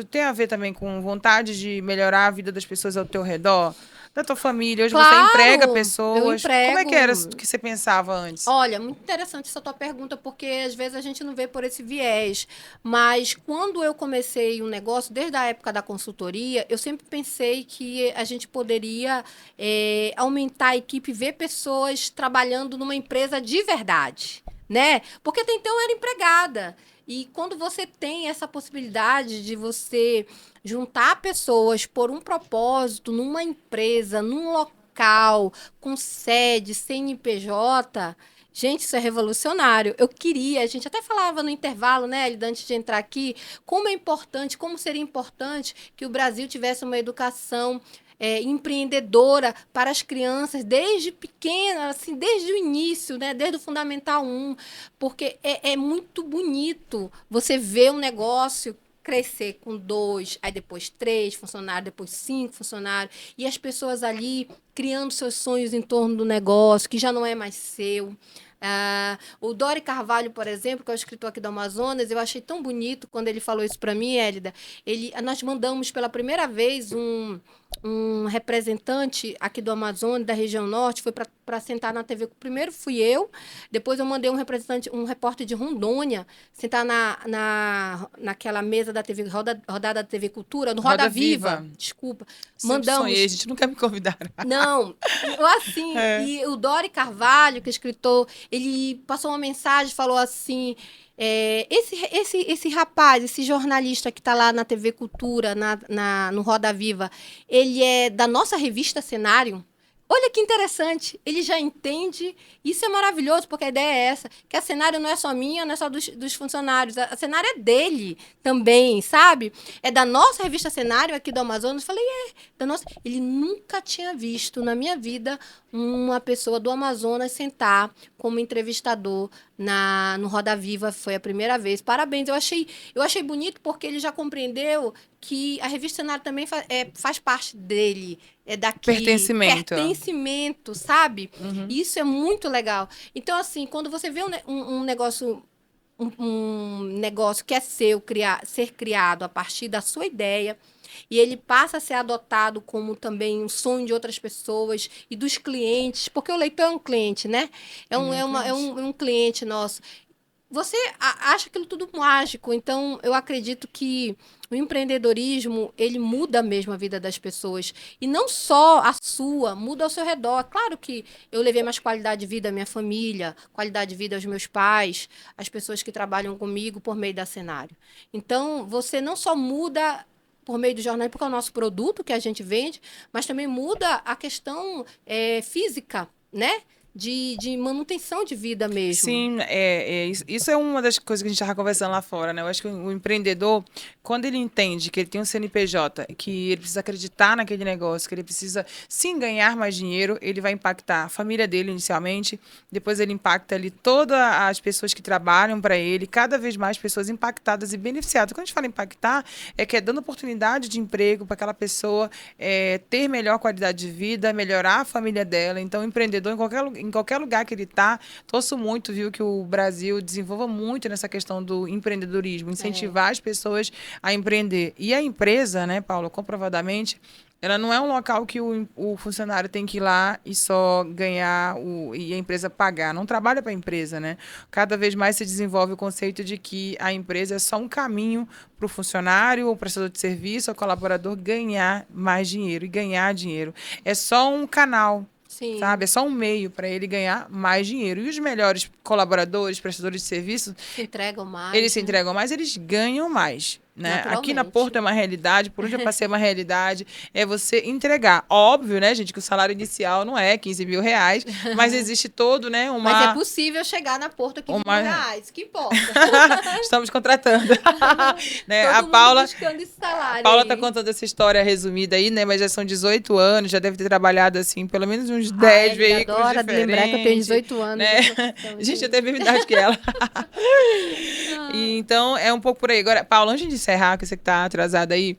tem a ver também com vontade de melhorar a vida das pessoas ao teu redor? Da tua família, hoje você emprega pessoas. Como é que era o que você pensava antes? Olha, muito interessante essa tua pergunta, porque às vezes a gente não vê por esse viés. Mas quando eu comecei um negócio, desde a época da consultoria, eu sempre pensei que a gente poderia aumentar a equipe, ver pessoas trabalhando numa empresa de verdade, né? Porque até então eu era empregada. E quando você tem essa possibilidade de você juntar pessoas por um propósito numa empresa, num local, com sede, CNPJ, gente, isso é revolucionário. A gente até falava no intervalo, né, antes de entrar aqui, como é importante, como seria importante que o Brasil tivesse uma educação empreendedora para as crianças desde pequena, assim, desde o início, né? Desde o Fundamental 1, porque é muito bonito você ver um negócio crescer com 2, aí depois 3 funcionários, depois 5 funcionários, e as pessoas ali criando seus sonhos em torno do negócio, que já não é mais seu. O Dori Carvalho, por exemplo, que é o escritor aqui do Amazonas, eu achei tão bonito quando ele falou isso para mim, Hélida. Nós mandamos pela primeira vez um representante aqui do Amazonas, da região norte, foi para sentar na TV. Primeiro fui eu, depois eu mandei um repórter de Rondônia, sentar naquela mesa da TV, rodada da TV Cultura, no Roda Viva. Desculpa. Mandamos. Sonhei, a gente nunca me convidaram. Não, assim, e o Dori Carvalho, que é escritor, ele passou uma mensagem, falou assim... esse rapaz, esse jornalista que está lá na TV Cultura, no Roda Viva, ele é da nossa revista Cenário. Olha que interessante, ele já entende, isso é maravilhoso, porque a ideia é essa, que a Cenário não é só minha, não é só dos funcionários, a Cenário é dele também, sabe? É da nossa revista Cenário aqui do Amazonas. Falei, da nossa... Ele nunca tinha visto na minha vida uma pessoa do Amazonas sentar como entrevistador no Roda Viva, foi a primeira vez. Parabéns, eu achei bonito porque ele já compreendeu que a revista Cenário também faz parte dele, é daqui. Pertencimento, sabe? Uhum. Isso é muito legal. Então, assim, quando você vê um negócio... Um negócio que é seu, ser criado a partir da sua ideia, e ele passa a ser adotado como também um sonho de outras pessoas e dos clientes, porque o leitor é um cliente, né? É um cliente nosso. você acha aquilo tudo mágico. Então, eu acredito que o empreendedorismo, ele muda mesmo a vida das pessoas. E não só a sua, muda ao seu redor. Claro que eu levei mais qualidade de vida à minha família, qualidade de vida aos meus pais, às pessoas que trabalham comigo por meio da Cenário. Então, você não só muda por meio do jornal, porque é o nosso produto que a gente vende, mas também muda a questão física, né? De manutenção de vida mesmo. Sim, isso é uma das coisas que a gente estava conversando lá fora, né? Eu acho que o empreendedor, quando ele entende que ele tem um CNPJ, que ele precisa acreditar naquele negócio, que ele precisa sim ganhar mais dinheiro, ele vai impactar a família dele inicialmente, depois ele impacta ali todas as pessoas que trabalham para ele, cada vez mais pessoas impactadas e beneficiadas. Quando a gente fala impactar, é que é dando oportunidade de emprego para aquela pessoa ter melhor qualidade de vida, melhorar a família dela. Então, o empreendedor, em qualquer lugar que ele está, torço muito, viu, que o Brasil desenvolva muito nessa questão do empreendedorismo, incentivar as pessoas a empreender. E a empresa, né, Paula, comprovadamente, ela não é um local que o funcionário tem que ir lá e só ganhar e a empresa pagar. Não trabalha para a empresa, né? Cada vez mais se desenvolve o conceito de que a empresa é só um caminho para o funcionário, o prestador de serviço, o colaborador ganhar mais dinheiro e ganhar dinheiro. É só um canal. Sim. Sabe? É só um meio para ele ganhar mais dinheiro. E os melhores colaboradores, prestadores de serviço, Se entregam mais. eles se entregam mais, eles ganham mais. Né? Aqui na Porto é uma realidade, por onde eu passei é uma realidade, é você entregar. Óbvio, né, gente, que o salário inicial não é 15 mil reais, mas existe todo, né, uma... Mas é possível chegar na Porto a 15 mil reais, que importa. Estamos contratando. Né? Todo a Paula, mundo buscando esse salário. A Paula está contando essa história resumida aí, né, mas já são 18 anos, já deve ter trabalhado, assim, pelo menos uns 10 veículos adora diferentes. lembrar que eu tenho 18 anos. Né? Gente, eu tenho a mesma idade que ela. E, então, é um pouco por aí. Agora, Paula, antes de encerrar, que você que está atrasada aí,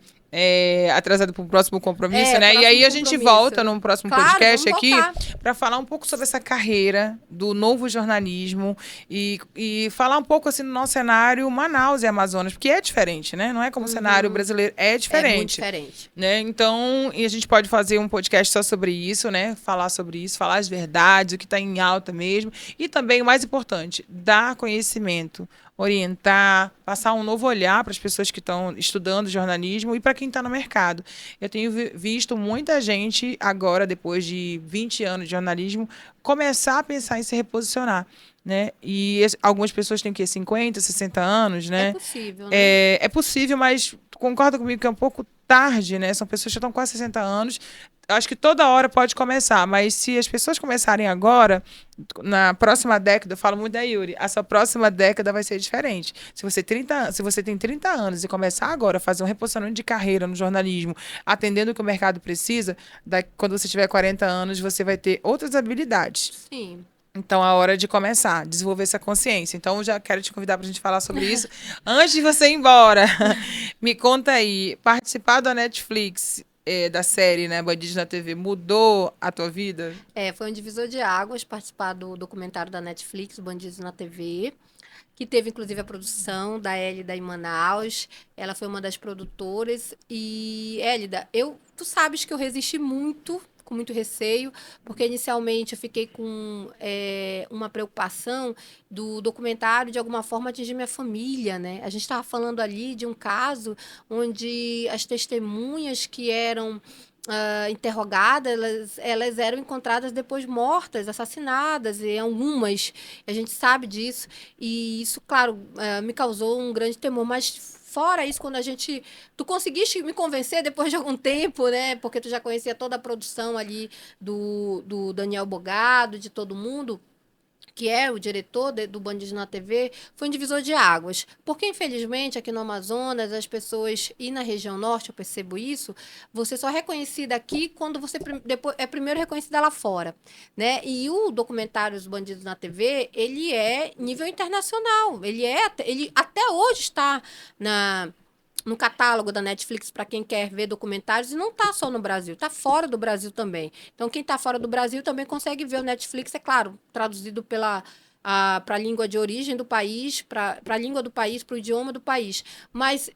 atrasado para o próximo compromisso, né? E aí a gente volta num próximo podcast aqui para falar um pouco sobre essa carreira do novo jornalismo e falar um pouco assim do nosso cenário Manaus e Amazonas, porque é diferente, né? Não é como o cenário brasileiro, é diferente. É muito diferente. Né? Então, e a gente pode fazer um podcast só sobre isso, né? Falar sobre isso, falar as verdades, o que está em alta mesmo. E também, o mais importante, dar conhecimento, orientar, passar um novo olhar para as pessoas que estão estudando jornalismo e para quem está no mercado. Eu tenho visto muita gente agora, depois de 20 anos de jornalismo, começar a pensar em se reposicionar. Né? E algumas pessoas têm 50, 60 anos, né? É possível, né? É possível, mas concorda comigo que é um pouco tarde, né? São pessoas que já estão quase 60 anos. Acho que toda hora pode começar, mas se as pessoas começarem agora, na próxima década, eu falo muito da Yuri, a sua próxima década vai ser diferente. Se você tem 30 anos e começar agora a fazer um reposicionamento de carreira no jornalismo, atendendo o que o mercado precisa, quando você tiver 40 anos, você vai ter outras habilidades. Sim. Então, a hora de começar, desenvolver essa consciência. Então, eu já quero te convidar para a gente falar sobre isso. Antes de você ir embora, me conta aí, participar da Netflix, da série, né, Bandidos na TV, mudou a tua vida? Foi um divisor de águas participar do documentário da Netflix, Bandidos na TV, que teve, inclusive, a produção da Hélida em Manaus. Ela foi uma das produtoras. E, Hélida, tu sabes que eu resisti muito, com muito receio, porque inicialmente eu fiquei com uma preocupação do documentário de alguma forma atingir minha família, né? A gente estava falando ali de um caso onde as testemunhas que eram interrogadas, elas eram encontradas depois mortas, assassinadas, e algumas, a gente sabe disso, e isso, claro, me causou um grande temor, mas fora isso, tu conseguiste me convencer depois de algum tempo, né? Porque tu já conhecia toda a produção ali do Daniel Bogado, de todo mundo, que é o diretor do Bandidos na TV, foi um divisor de águas. Porque, infelizmente, aqui no Amazonas, as pessoas, e na região norte, eu percebo isso, você só é reconhecida aqui quando você depois, é primeiro reconhecida lá fora. Né? E o documentário Os Bandidos na TV, ele é nível internacional. Ele até hoje está no catálogo da Netflix para quem quer ver documentários, e não está só no Brasil, está fora do Brasil também. Então, quem está fora do Brasil também consegue ver o Netflix, é claro, traduzido para a língua de origem do país, para a língua do país, para o idioma do país. Mas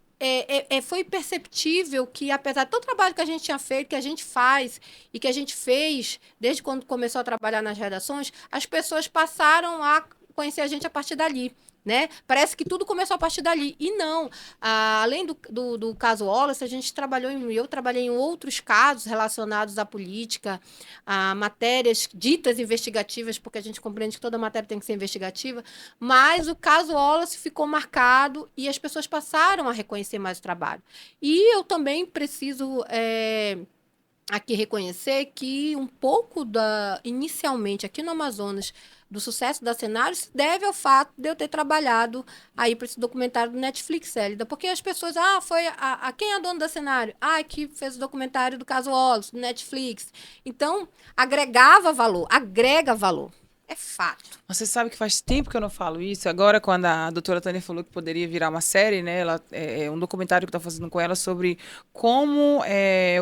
foi perceptível que, apesar de todo o trabalho que a gente tinha feito, que a gente faz e que a gente fez desde quando começou a trabalhar nas redações, as pessoas passaram a conhecer a gente a partir dali. né? Parece que tudo começou a partir dali. E não. Além do caso Wallace, eu trabalhei em outros casos relacionados à política, a matérias ditas investigativas, porque a gente compreende que toda matéria tem que ser investigativa, mas o caso Wallace ficou marcado e as pessoas passaram a reconhecer mais o trabalho. E eu também preciso aqui reconhecer que um pouco inicialmente aqui no Amazonas, do sucesso da Cenário se deve ao fato de eu ter trabalhado aí para esse documentário do Netflix, Hélida. Porque as pessoas, foi quem é a dona da Cenário? Que fez o documentário do caso Wallace, do Netflix. Então, agrega valor. É fato. Você sabe que faz tempo que eu não falo isso. Agora, quando a doutora Tânia falou que poderia virar uma série, né? Ela, um documentário que está fazendo com ela sobre como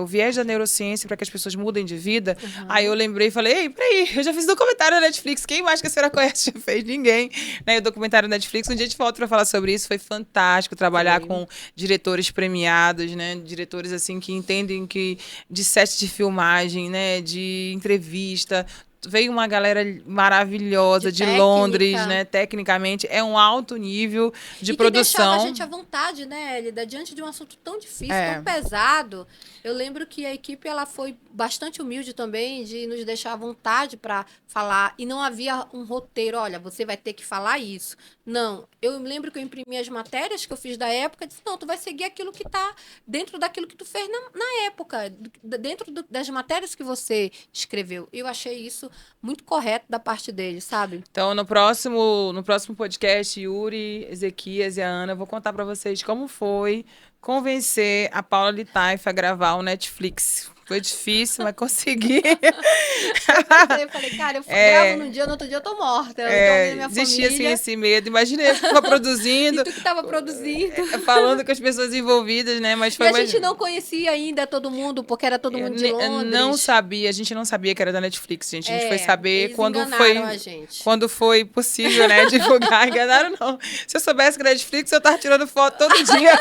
o viés da neurociência para que as pessoas mudem de vida. Uhum. Aí eu lembrei e falei, ei, peraí, eu já fiz documentário na Netflix. Quem mais que a senhora conhece já fez? Ninguém. Né? O documentário na Netflix, um dia a gente volta para falar sobre isso. Foi fantástico trabalhar com diretores premiados, né? Diretores assim que entendem que de set de filmagem, né? De entrevista. Veio uma galera maravilhosa de Londres, né? Tecnicamente, é um alto nível de produção. E que deixava a gente à vontade, né, Hélida? Diante de um assunto tão difícil, tão pesado. Eu lembro que a equipe ela foi bastante humilde também, de nos deixar à vontade para falar. E não havia um roteiro, olha, você vai ter que falar isso. Não, eu lembro que eu imprimi as matérias que eu fiz da época, disse, não, tu vai seguir aquilo que está dentro daquilo que tu fez na época, dentro das matérias que você escreveu. Eu achei isso muito correto da parte dele, sabe? Então, no próximo podcast, Yuri, Ezequias e a Ana, eu vou contar para vocês como foi convencer a Paula Litaifa a gravar o Netflix. Foi difícil, mas consegui. Eu falei, cara, eu gravo num dia, no outro dia eu tô morta. Existia assim esse medo. Imaginei, eu tava produzindo. E tu que tava produzindo. Falando com as pessoas envolvidas, né? Mas foi a gente não conhecia ainda todo mundo, porque era todo mundo de Londres. A gente não sabia que era da Netflix, gente. A gente foi saber quando foi possível, né? Divulgar. Enganaram, não. Se eu soubesse que era Netflix, eu tava tirando foto todo dia.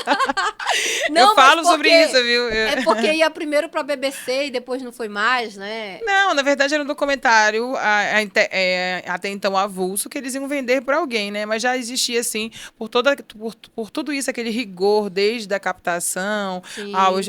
Não, eu falo sobre isso, viu? É porque ia primeiro pra BBC e depois não foi mais, né? Não, na verdade era um documentário até então avulso que eles iam vender para alguém, né? Mas já existia, assim, por tudo isso, aquele rigor desde a captação,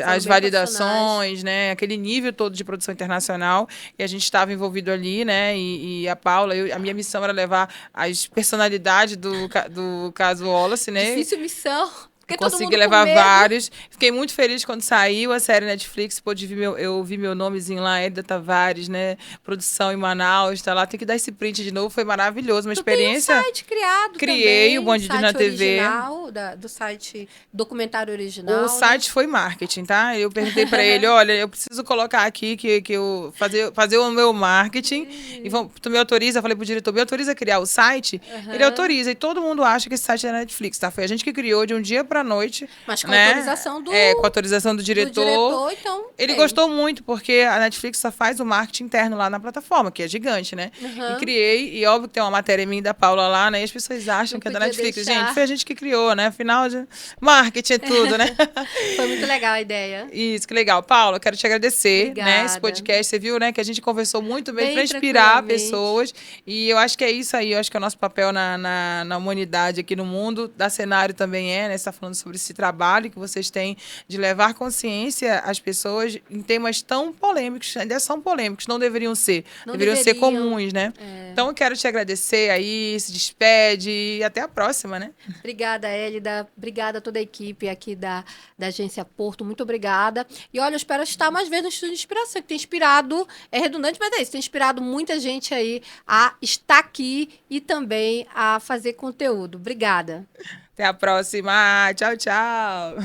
as validações, né? Aquele nível todo de produção internacional. E a gente estava envolvido ali, né? E a Paula, a minha missão era levar as personalidades do caso Wallace, né? Difícil missão. Consegui levar vários. Fiquei muito feliz quando saiu a série Netflix. Pôde ver eu vi meu nomezinho lá, Hélida Tavares, né? Produção em Manaus, tá lá. Tem que dar esse print de novo. Foi maravilhoso. Uma experiência. Tem um site criado Criei também, o Bandido na TV. Do site documentário original. O site foi marketing, tá? Eu perguntei pra ele, olha, eu preciso colocar aqui que eu fazer o meu marketing. E tu me autoriza? Eu falei pro diretor, me autoriza a criar o site? Ele autoriza. E todo mundo acha que esse site é Netflix, tá? Foi a gente que criou de um dia pra noite. Mas com autorização com autorização do diretor. Então, ele gostou muito, porque a Netflix só faz o marketing interno lá na plataforma, que é gigante, né? E criei, e óbvio que tem uma matéria minha da Paula lá, né? E as pessoas acham que é da Netflix. Gente, foi a gente que criou, né? Afinal, marketing é tudo, né? Foi muito legal a ideia. Isso, que legal. Paula, quero te agradecer, né? Esse podcast, você viu, né? Que a gente conversou muito bem para inspirar pessoas. E eu acho que é isso aí, eu acho que é o nosso papel na humanidade aqui no mundo. Da Cenário também né? Você está falando sobre esse trabalho que vocês têm de levar consciência às pessoas em temas tão polêmicos, ainda são polêmicos, não deveriam ser. Deveriam ser comuns, né? Então, eu quero te agradecer aí, se despede e até a próxima, né? Obrigada, Hélida. Obrigada a toda a equipe aqui da Agência Porto. Muito obrigada. E olha, eu espero estar mais vezes no Estúdio de Inspiração, que tem inspirado, é redundante, mas é isso, tem inspirado muita gente aí a estar aqui e também a fazer conteúdo. Obrigada. Até a próxima. Tchau, tchau.